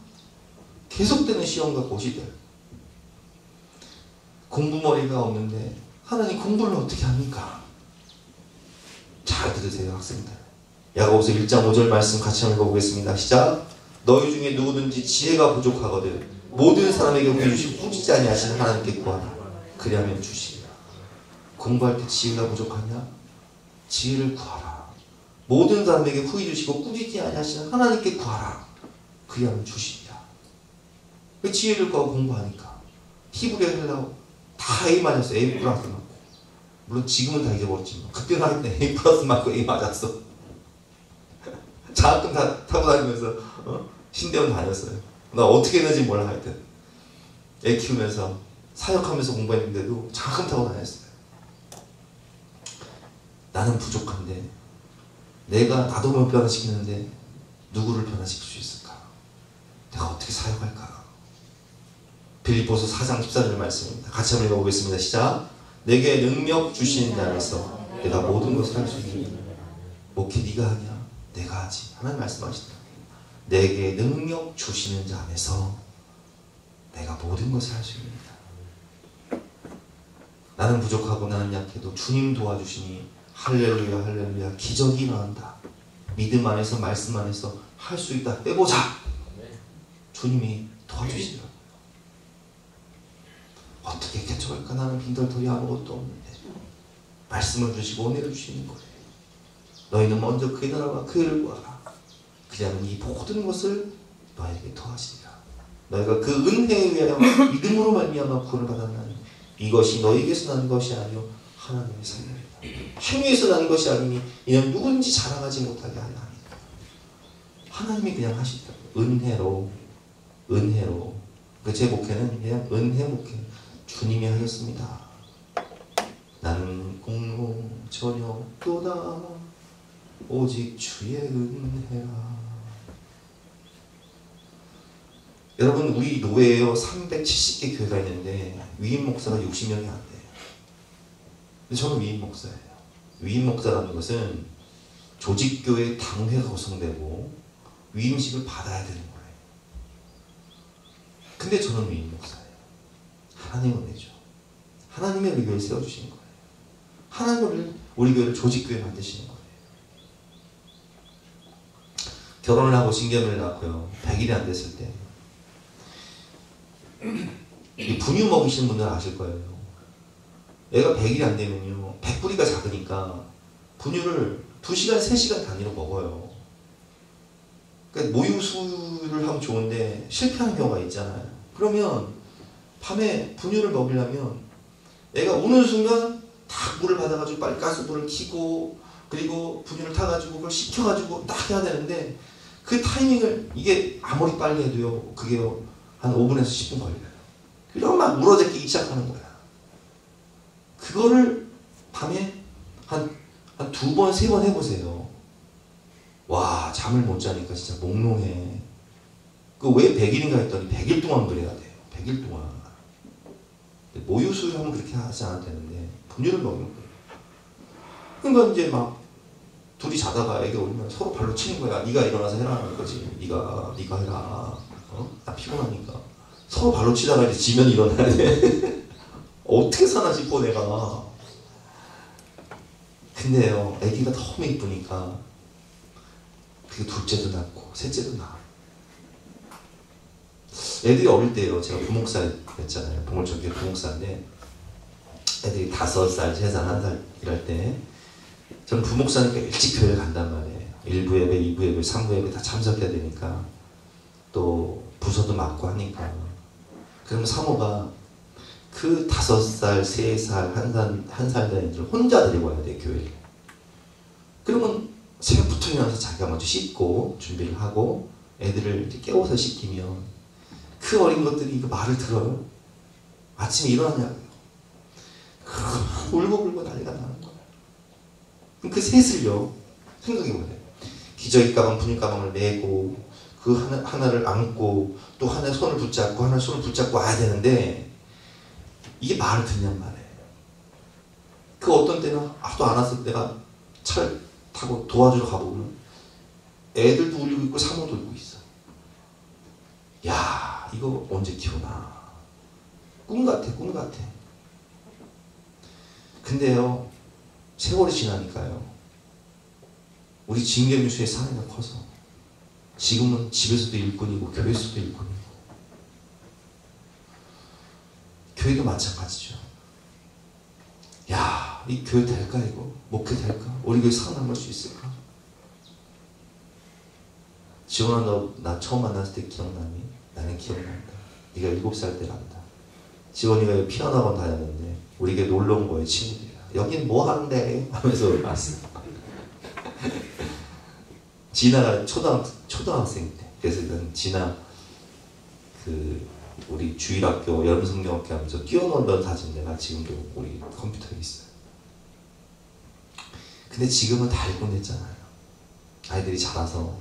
계속되는 시험과 고시들. 공부머리가 없는데 하나님 공부를 어떻게 합니까? 잘 들으세요, 학생들. 야고보서 1장 5절 말씀 같이 한번 읽어보겠습니다. 시작. 너희 중에 누구든지 지혜가 부족하거든 모든 사람에게 후히 주시고 꾸짖지 아니하시는 하나님께 구하라. 그리하면 주시리라. 공부할 때 지혜가 부족하냐? 지혜를 구하라. 모든 사람에게 후히 주시고 꾸짖지 아니하시는 하나님께 구하라. 그리하면 주시리라. 지혜를 구하고 공부하니까 히브리어, 헬라어 다 A 맞았어. A 플러스 맞고. 물론 지금은 다 잊어버렸지만 그때는 할 때 A 플러스 맞고 A 맞았어. 장학금 다 타고 다니면서 신대원 다녔어요. 나 어떻게 했는지 몰라. 하여튼 애 키우면서 사역하면서 공부했는데도 장학금 타고 다녔어요. 나는 부족한데 나도 못 변화시키는데 누구를 변화시킬 수 있을까? 내가 어떻게 사역할까? 빌립보서 4장 14절 말씀입니다. 같이 한번 읽어보겠습니다. 시작. 내게 능력 주시는 자 안에서 내가 모든 것을 할 수 있는 목회 네가 하냐? 내가 하지. 하나님 말씀하시다. 내게 능력 주시는 자 안에서 내가 모든 것을 할 수 있습니다. 나는 부족하고 나는 약해도 주님 도와주시니 할렐루야 할렐루야 기적이 일어난다. 믿음 안에서 말씀 안에서 할 수 있다. 해보자. 주님이 도와주시더라고요. 어떻게 개척할까? 나는 빈털터리 아무것도 없는데 말씀을 주시고 은혜를 주시는 거예요. 너희는 먼저 그의 나라와 그를 구하라. 그리하면 이 모든 것을 너에게 더하시리라. 너희가 그 은혜에 의하여 믿음으로 말미암아 구원을 받았나니 이것이 너희에게서 나는 것이 아니요 하나님의 선물이다. 행위에서 나는 것이 아니니 이는 누구든지 자랑하지 못하게 하려 하니라. 하나님이 그냥 하시더라고요. 은혜로. 제 목회는 그냥 은혜 목회. 주님이 하셨습니다. 나는 공로 전혀 또다 오직 주의 은혜라. 여러분 우리 노회에요 370개 교회가 있는데 위임 목사가 60명이 안 돼요. 근데 저는 위임 목사예요. 위임 목사라는 것은 조직교회 당회가 구성되고 위임식을 받아야 되는 거예요. 근데 저는 위임 목사예요. 하나님의 은혜죠. 하나님의 우리 교회를 세워주시는 거예요. 하나님을 우리 교회를 조직교회 만드시는 거예요. 결혼을 하고 신경을 낳고요 100일이 안 됐을 때 이 분유 먹이시는 분들은 아실 거예요. 애가 100일이 안 되면요 100뿌리가 작으니까 분유를 2시간 3시간 단위로 먹어요. 그러니까 모유수유를 하면 좋은데 실패하는 경우가 있잖아요. 그러면 밤에 분유를 먹이려면 애가 우는 순간 딱 물을 받아가지고 빨리 가스불을 켜고 그리고 분유를 타가지고 그걸 식혀가지고 딱 해야 되는데 그 타이밍을 이게 아무리 빨리 해도요 그게요 한 5분에서 10분 걸려요. 그러면 막 울어제끼기 시작하는 거야. 그거를 밤에 한 2번 3번 해보세요. 와 잠을 못 자니까 진짜 몽롱해. 그 왜 100일인가 했더니 100일 동안 그래야 돼요. 100일 동안. 모유수유하면 그렇게 하지 않아도 되는데 분유를 먹는 거예요. 그러니까 이제 막 둘이 자다가 애가 울면 서로 발로 치는 거야. 네가 일어나서 해라는 거지. 네가 해라. 나 피곤하니까. 서로 발로 치다가 이제 지면 일어나야 돼. 어떻게 사나 싶어 내가. 근데요 애기가 너무 이쁘니까 그게 둘째도 낳고 셋째도 낳아. 애들이 어릴 때요 제가 부목사였잖아요. 봉을초교 부목사인데 애들이 5살, 3살, 1살 이럴 때 저는 부목사니까 일찍 교회를 간단 말이에요. 1부 예배, 2부 예배, 3부 예배 다 참석해야 되니까 또 부서도 맡고 하니까 그러면 사모가 그 5살, 3살, 1살 된 애들 혼자 데리고 와야 돼 교회를. 그러면 새벽부터 일어나서 자기가 먼저 씻고 준비를 하고 애들을 이렇게 깨워서 씻기면 그 어린 것들이 그 말을 들어요. 아침에 일어나냐고요. 울고불고 난리가 나는 거예요. 그럼 그 셋을요 생각해보세요. 기저귀 가방, 분유 가방을 메고 그 하나를 안고 또 하나 손을 붙잡고 하나 손을 붙잡고 와야 되는데 이게 말을 듣냔 말이에요. 그 어떤 때는 하도 안 왔을 때가 차를 타고 도와주러 가보면 애들도 울고 있고 사모도 울고 있어. 야 이거 언제 키우나. 꿈 같아. 근데요 세월이 지나니까요 우리 진경유수의 사랑이 커서 지금은 집에서도 일꾼이고 교회에서도 일꾼이고 교회도 마찬가지죠. 야, 이 교회 될까 이거? 목회 될까? 우리 교회 살아남을 수 있을까? 지원아 너 나 처음 만났을 때 기억나니? 나는 기억난다. 네가 7살 때 간다. 지원이가 피아노 학원 다녔는데 우리 교회 놀러 온 거예요 친구들이. 여긴 뭐 하는데? 하면서 왔어. 진아가 초등학생 때. 그래서 진아 우리 주일학교 여름성경학교 하면서 뛰어놀던 사진 내가 지금도 우리 컴퓨터에 있어요. 근데 지금은 다 읽고 됐잖아요. 아이들이 자라서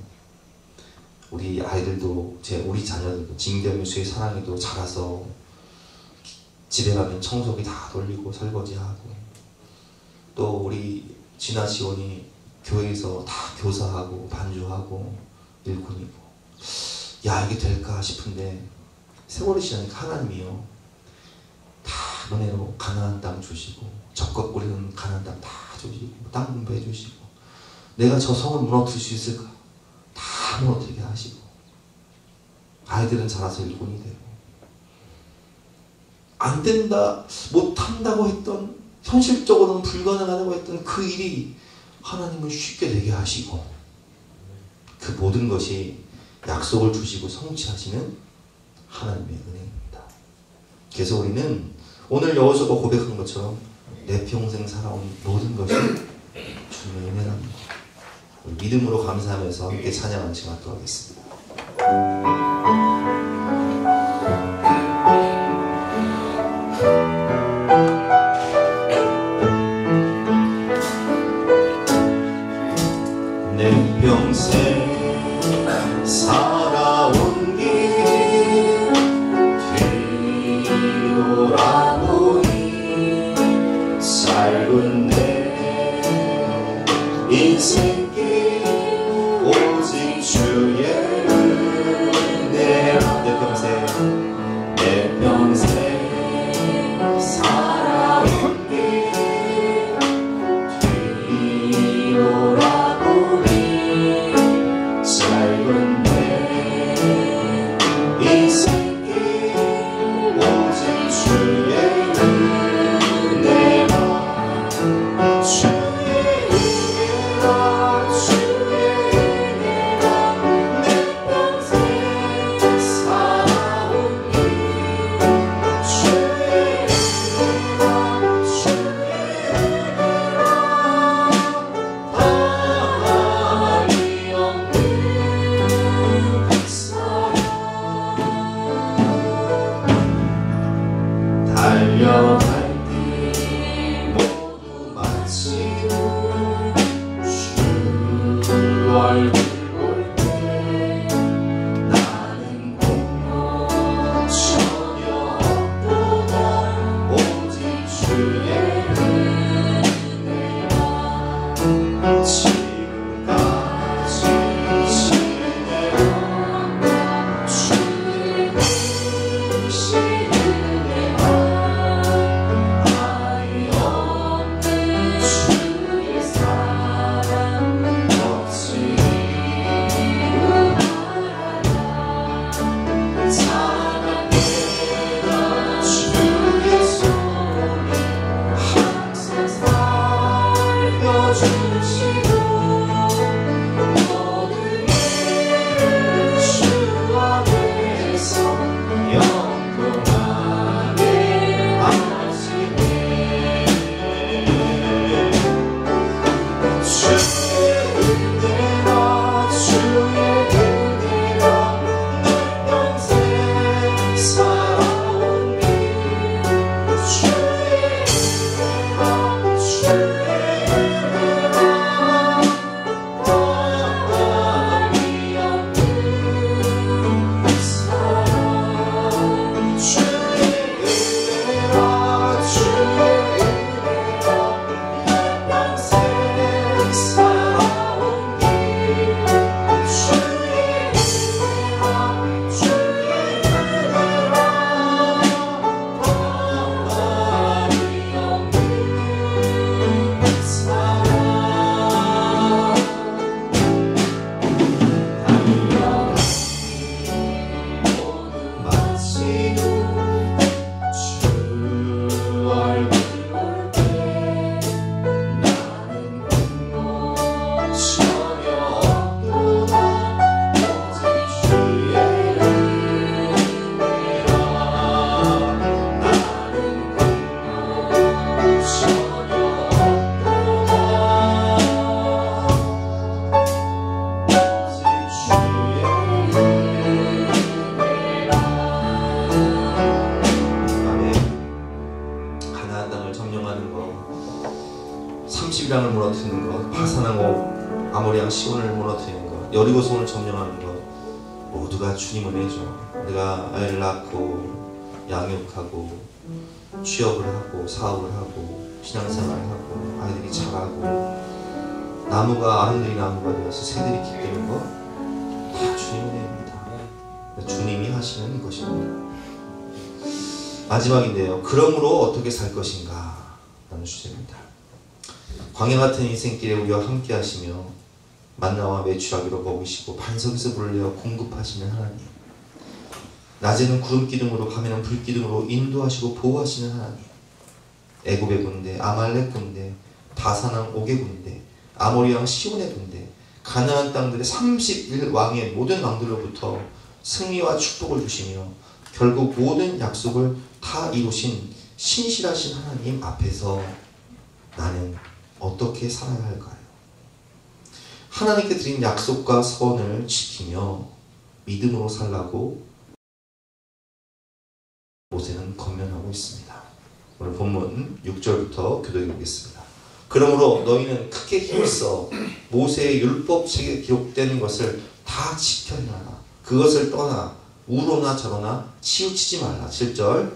우리 아이들도 우리 자녀들도 진경유수의 사랑에도 자라서 집에 가면 청소기 다 돌리고 설거지하고, 또 우리 진아 지원이 교회에서 다 교사하고 반주하고 일꾼이고, 야 이게 될까 싶은데 세월이 지나니까 하나님이요 다 은혜로 가나안 땅 주시고, 적과 뿌리는 가나안 땅 다 주시고, 땅 분배해 주시고, 내가 저 성을 무너뜨릴 수 있을까? 다 무너뜨리게 하시고, 아이들은 자라서 일꾼이 되고, 안 된다, 못한다고 했던, 현실적으로는 불가능하다고 했던 그 일이 하나님은 쉽게 되게 하시고, 그 모든 것이 약속을 주시고 성취하시는 하나님의 은혜입니다. 그래서 우리는 오늘 여호수아가 고백한 것처럼 내 평생 살아온 모든 것이 주님의 은혜랍니다. 믿음으로 감사하면서 함께 찬양한 시간 갖도록 하겠습니다. 내 평생 살아온 길 뒤돌아보니 짧은 내 인생길 오직 주의 은혜라. 내 평생 살아온 길 뒤돌아보니 짧은 내 인생길 오직 주의 은혜라. 주의 은혜라, 주의 은혜라. 내 평생 살아온 길 주의 은혜라, 주의 은혜라. 다리 없는 달려갈 길 모두 마치고 주 얼굴 볼 때 나는 공로 전혀 없도다. 오직 주의 은혜라. 지금까지 지내온 주의 크신 은혜와 아이 없는 주의 사랑 어찌 찬양해라. 주의 손이 항상 살려주시고 모든 일을 주 안에서 영원하게 하시네. 주의 은혜라, 주의 은혜라. 내 평생 살아온 길 주의 은혜라, 주의 은혜라. 다리 없는 사랑 주의 은혜라, 주의 은혜라. 내 평생 살아온 길 주의 은혜라, 주의 은혜라. 다리 없는 사랑 마치고 주 얼굴 볼 때 나는 공로 전혀 없도다. 오직 주의 은혜라. 나는 공로 전혀 없도다. 오직 주의 은혜라. 아멘. 가나안 땅을 점령하는 것, 30이랑을 무너뜨리는 것, 바산하고 아모리랑 시온을 무너뜨리는 것, 여리고성을 점령하는 것, 모두가 주님 은혜죠. 우리가 아이를 낳고 양육하고 취업을 하고 사업을 하고 신앙생활을 하고 아이들이 자라고 나무가 아름드리 나무가 되어서 새들이 기쁘는 것 다 주님의 은혜입니다. 주님이 하시는 것입니다. 마지막인데요. 그러므로 어떻게 살 것인가 라는 주제입니다. 광야 같은 인생길에 우리와 함께 하시며 만나와 메추라기로 먹이시고 반석에서 물을 내어 공급하시는 하나님, 낮에는 구름 기둥으로 밤에는 불 기둥으로 인도하시고 보호하시는 하나님, 애굽의 군대, 아말렉 군대, 바산왕 옥의 군대, 아모리 왕 시온의 군대, 가나안 땅들의 31왕의 모든 왕들로부터 승리와 축복을 주시며 결국 모든 약속을 다 이루신 신실하신 하나님 앞에서 나는 어떻게 살아야 할까요? 하나님께 드린 약속과 서원을 지키며 믿음으로 살라고 모세는 권면하고 있습니다. 오늘 본문 6절부터 교독해 보겠습니다. 그러므로 너희는 크게 힘써 모세의 율법책에 기록된 것을 다 지켜 행하라. 그것을 떠나 우로나 저로나 치우치지 말라. 7절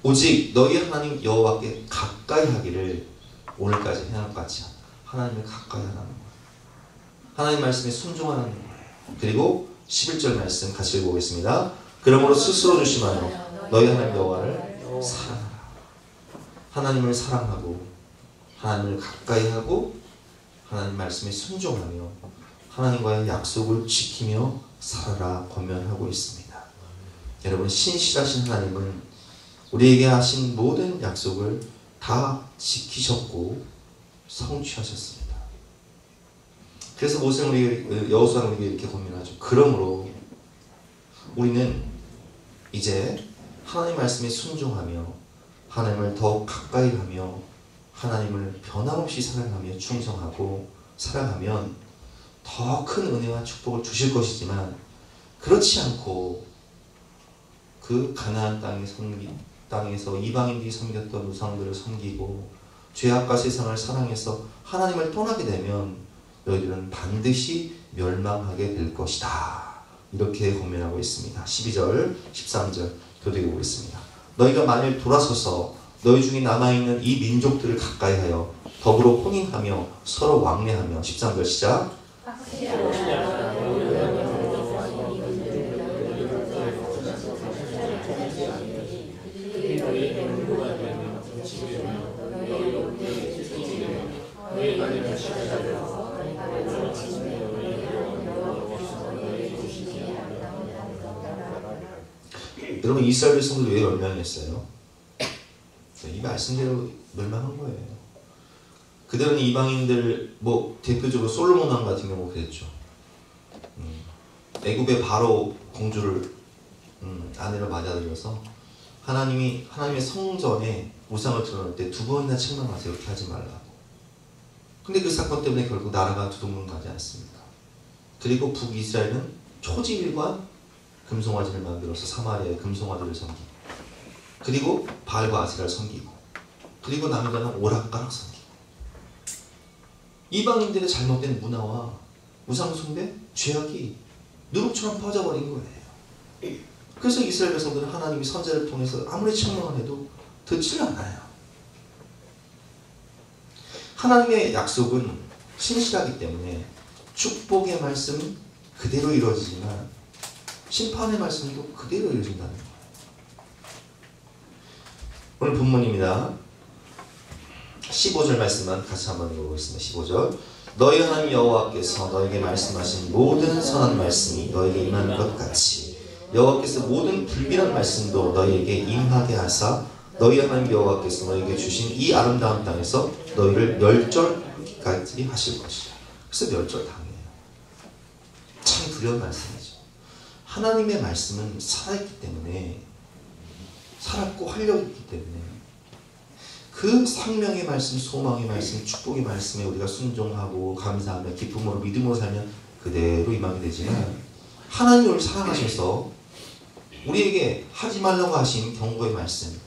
오직 너희 하나님 여호와께 가까이 하기를 오늘까지 해놓은 것 같이 하나님을 가까이 하라는 거예요. 하나님 말씀에 순종하는 거예요. 그리고 11절 말씀 같이 읽어보겠습니다. 그러므로 스스로 조심하여 너희 하나님 여호와를 사랑하라. 하나님을 사랑하고 하나님을 가까이 하고 하나님 말씀에 순종하며 하나님과의 약속을 지키며 살아라 권면하고 있습니다. 여러분, 신실하신 하나님은 우리에게 하신 모든 약속을 다 지키셨고 성취하셨습니다. 그래서 모세는 우리 여호수아는 우리에게 이렇게 권면하죠. 그러므로 우리는 이제 하나님 말씀에 순종하며 하나님을 더 가까이 하며 하나님을 변함없이 사랑하며 충성하고 살아가면 더 큰 은혜와 축복을 주실 것이지만, 그렇지 않고 그 가나안 땅에서 이방인들이 섬겼던 우상들을 섬기고 죄악과 세상을 사랑해서 하나님을 떠나게 되면 너희들은 반드시 멸망하게 될 것이다. 이렇게 권면하고 있습니다. 12절, 13절 교독해 보겠습니다. 너희가 만일 돌아서서 너희 중에 남아있는 이 민족들을 가까이하여 더불어 혼인하며 서로 왕래하며 13절 시작. 여러분, 이스라엘 백성들 왜 멸망했어요? 이 말씀대로 멸망한 거예요. 그들은 이방인들, 대표적으로 솔로몬 왕 같은 경우 그랬죠. 애굽의 바로 공주를 아내로 맞아들여서 하나님의 성전에 우상을 드러낼 때 2번이나 책망하세요. 이렇게 하지 말라고. 근데 그 사건 때문에 결국 나라가 두동강 가지 않습니다. 그리고 북이스라엘은 초지일관 금송아지를 만들어서 사마리아의 금송아지를 섬기고, 그리고 바알과 아세라를 섬기고, 그리고 남유다는 오락가락 섬기고, 이방인들의 잘못된 문화와 우상숭배, 죄악이 누룩처럼 퍼져버린 거예요. 그래서 이스라엘 백성들은 하나님이 선지자를 통해서 아무리 책망을 해도 듣질 않아요. 하나님의 약속은 신실하기 때문에 축복의 말씀은 그대로 이루어지지만 심판의 말씀도 그대로 이루어진다는 거예요. 오늘 본문입니다. 15절 말씀만 같이 한번 읽어보겠습니다. 15절. 너희 하나님 여호와께서 너에게 말씀하신 모든 선한 말씀이 너에게 임하는 것 같이 여호와께서 모든 불길한 말씀도 너희에게 임하게 하사 너희 하나님 여호와께서 너희에게 주신 이 아름다운 땅에서 너희를 멸절까지 하실 것이다. 그래서 멸절당해요. 참 두려운 말씀이죠. 하나님의 말씀은 살아있기 때문에, 살았고 활력있기 때문에 그 생명의 말씀, 소망의 말씀, 축복의 말씀에 우리가 순종하고 감사하며 기쁨으로 믿음으로 살면 그대로 임하게 되지만, 하나님이 우리를 사랑하셔서 우리에게 하지 말라고 하신 경고의 말씀,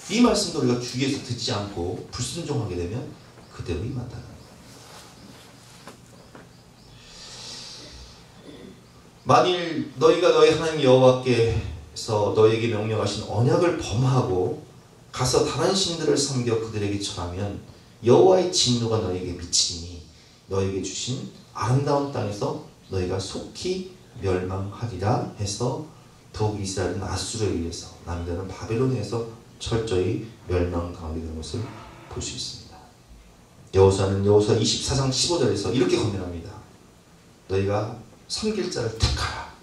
이 말씀도 우리가 주위에서 듣지 않고 불순종하게 되면 그대로 임한다는 거예요. 만일 너희가 너희 하나님 여호와께서 너희에게 명령하신 언약을 범하고 가서 다른 신들을 섬겨 그들에게 절하면 여호와의 진노가 너희에게 미치니 너희에게 주신 아름다운 땅에서 너희가 속히 멸망하리라 해서 더욱 이스라엘은 아수르에 의해서 남자는 바벨론에 의해서 철저히 멸망당하게 된 것을 볼 수 있습니다. 여호수아는 여호수아 24장 15절에서 이렇게 권면합니다. 너희가 섬길 자를 택하라.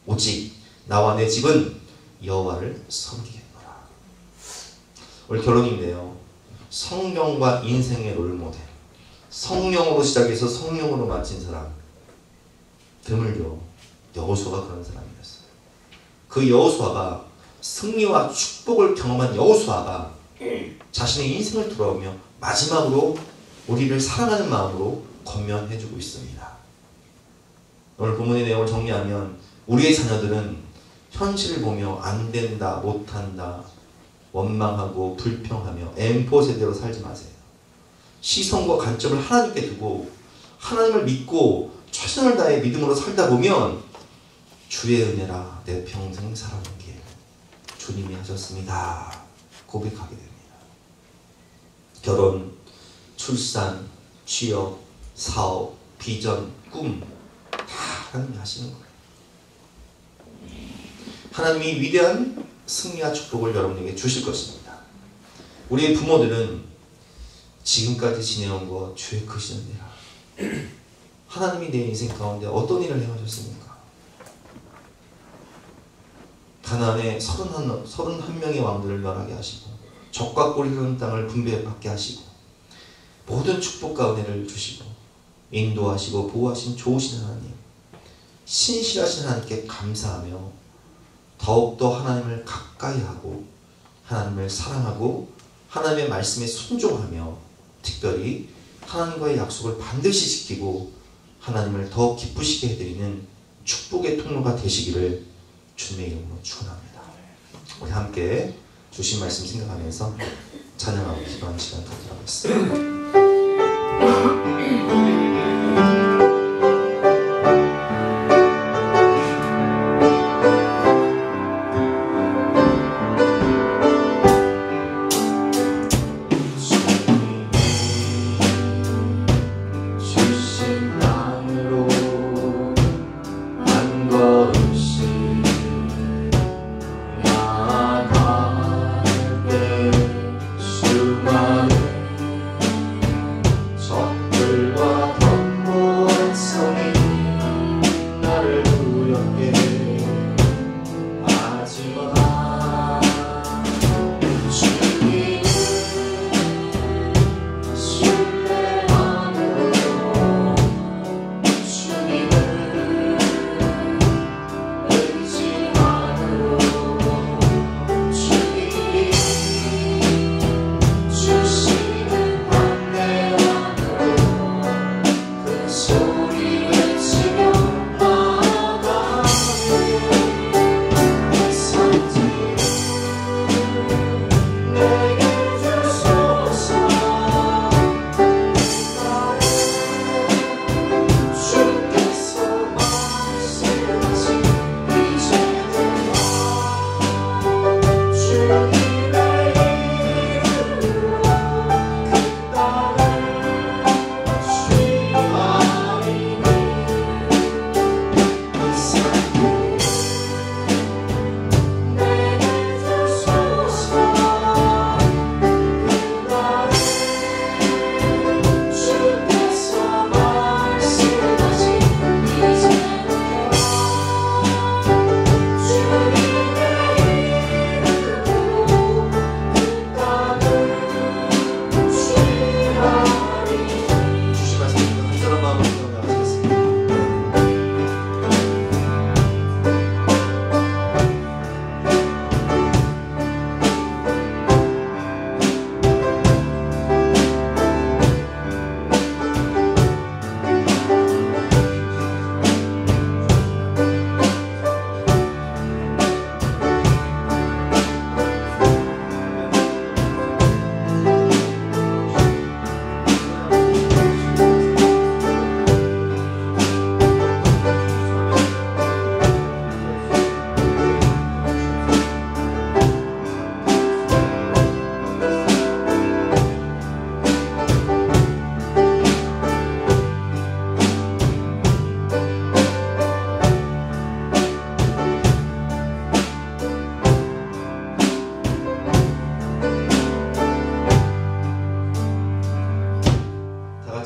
오직 나와 내 집은 여호와를 섬기겠노라. 오늘 결론인데요. 성경과 인생의 롤모델, 성령으로 시작해서 성령으로 마친 사람 드물죠. 여호수아가 그런 사람이었어요. 그 여호수아가 승리와 축복을 경험한 여호수아가 자신의 인생을 돌아오며 마지막으로 우리를 사랑하는 마음으로 권면해주고 있습니다. 오늘 본문의 내용을 정리하면 우리의 자녀들은 현실을 보며 안 된다, 못한다, 원망하고 불평하며 엠포 세대로 살지 마세요. 시선과 관점을 하나님께 두고 하나님을 믿고 최선을 다해 믿음으로 살다 보면 주의 은혜라 내 평생 살아온 길 주님이 하셨습니다. 고백하게 됩니다. 결혼, 출산, 취업, 사업, 비전, 꿈 다 하나님이 하시는 거예요. 하나님이 위대한 승리와 축복을 여러분에게 주실 것입니다. 우리의 부모들은 지금까지 지내온 것 주의 크신 은혜라. 하나님이 내 인생 가운데 어떤 일을 행하셨습니까? 가나안에 31명의 왕들을 멸하게 하시고 적과 꼴이 흐르는 땅을 분배받게 하시고 모든 축복과 은혜를 주시고 인도하시고 보호하신 좋으신 하나님, 신실하신 하나님께 감사하며 더욱더 하나님을 가까이 하고 하나님을 사랑하고 하나님의 말씀에 순종하며 특별히 하나님과의 약속을 반드시 지키고 하나님을 더 기쁘시게 해드리는 축복의 통로가 되시기를 주님의 이름으로 축원합니다. 우리 함께 주신 말씀 생각하면서 찬양하고 기도하는 시간 갖도록 하겠습니다.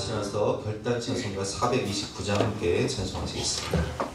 같이 나서 결단 찬송가 429장 함께 찬송하시겠습니다.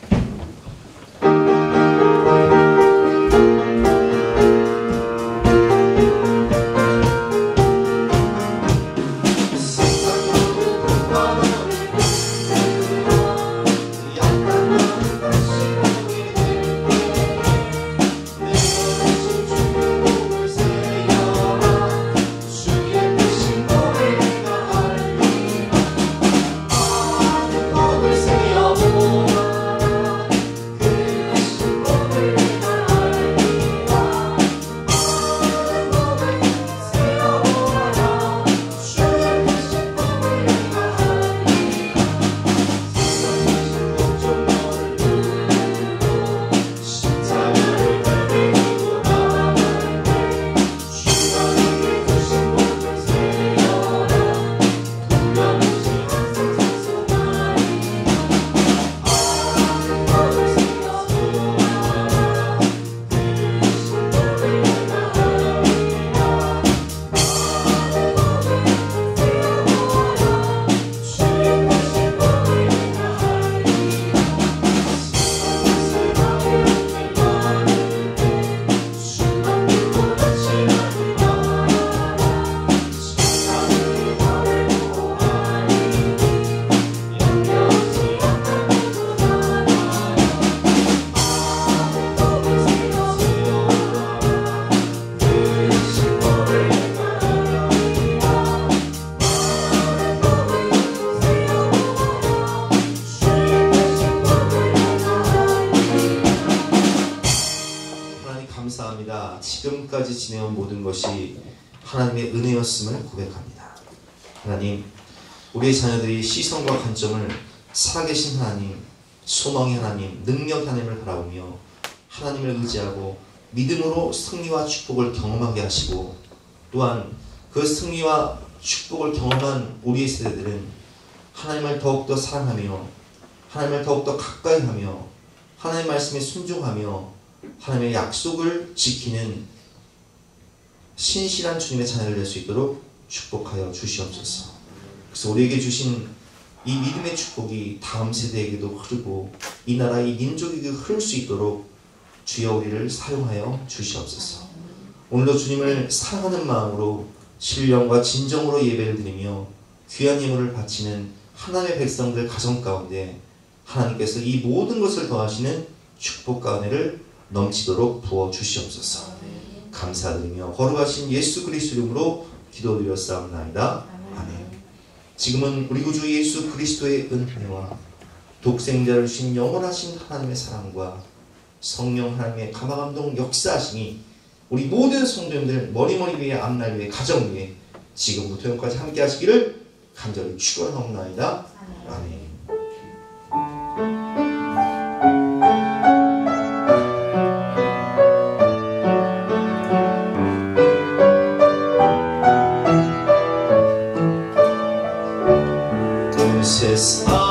감사합니다. 지금까지 지내온 모든 것이 하나님의 은혜였음을 고백합니다. 하나님, 우리의 자녀들이 시선과 관점을 살아계신 하나님, 소망의 하나님, 능력의 하나님을 바라보며 하나님을 의지하고 믿음으로 승리와 축복을 경험하게 하시고, 또한 그 승리와 축복을 경험한 우리의 세대들은 하나님을 더욱더 사랑하며 하나님을 더욱더 가까이 하며 하나님의 말씀에 순종하며 하나님의 약속을 지키는 신실한 주님의 자녀를 될 수 있도록 축복하여 주시옵소서. 그래서 우리에게 주신 이 믿음의 축복이 다음 세대에게도 흐르고 이 나라, 이 민족에게 흐를 수 있도록 주여 우리를 사용하여 주시옵소서. 오늘도 주님을 사랑하는 마음으로 신령과 진정으로 예배를 드리며 귀한 예물을 바치는 하나님의 백성들 가정 가운데 하나님께서 이 모든 것을 더하시는 축복과 은혜를 넘치도록 부어 주시옵소서. 감사드리며 거룩하신 예수 그리스도 이름으로 기도드렸사옵나이다. 아멘. 지금은 우리 구주 예수 그리스도의 은혜와 독생자를 주신 영원하신 하나님의 사랑과 성령 하나님의 감화감동 역사하시니 우리 모든 성도님들 머리머리 위에 앞날 위에 가정 위에 지금부터 영까지 함께 하시기를 간절히 축원하옵나이다. 아멘. 세상이야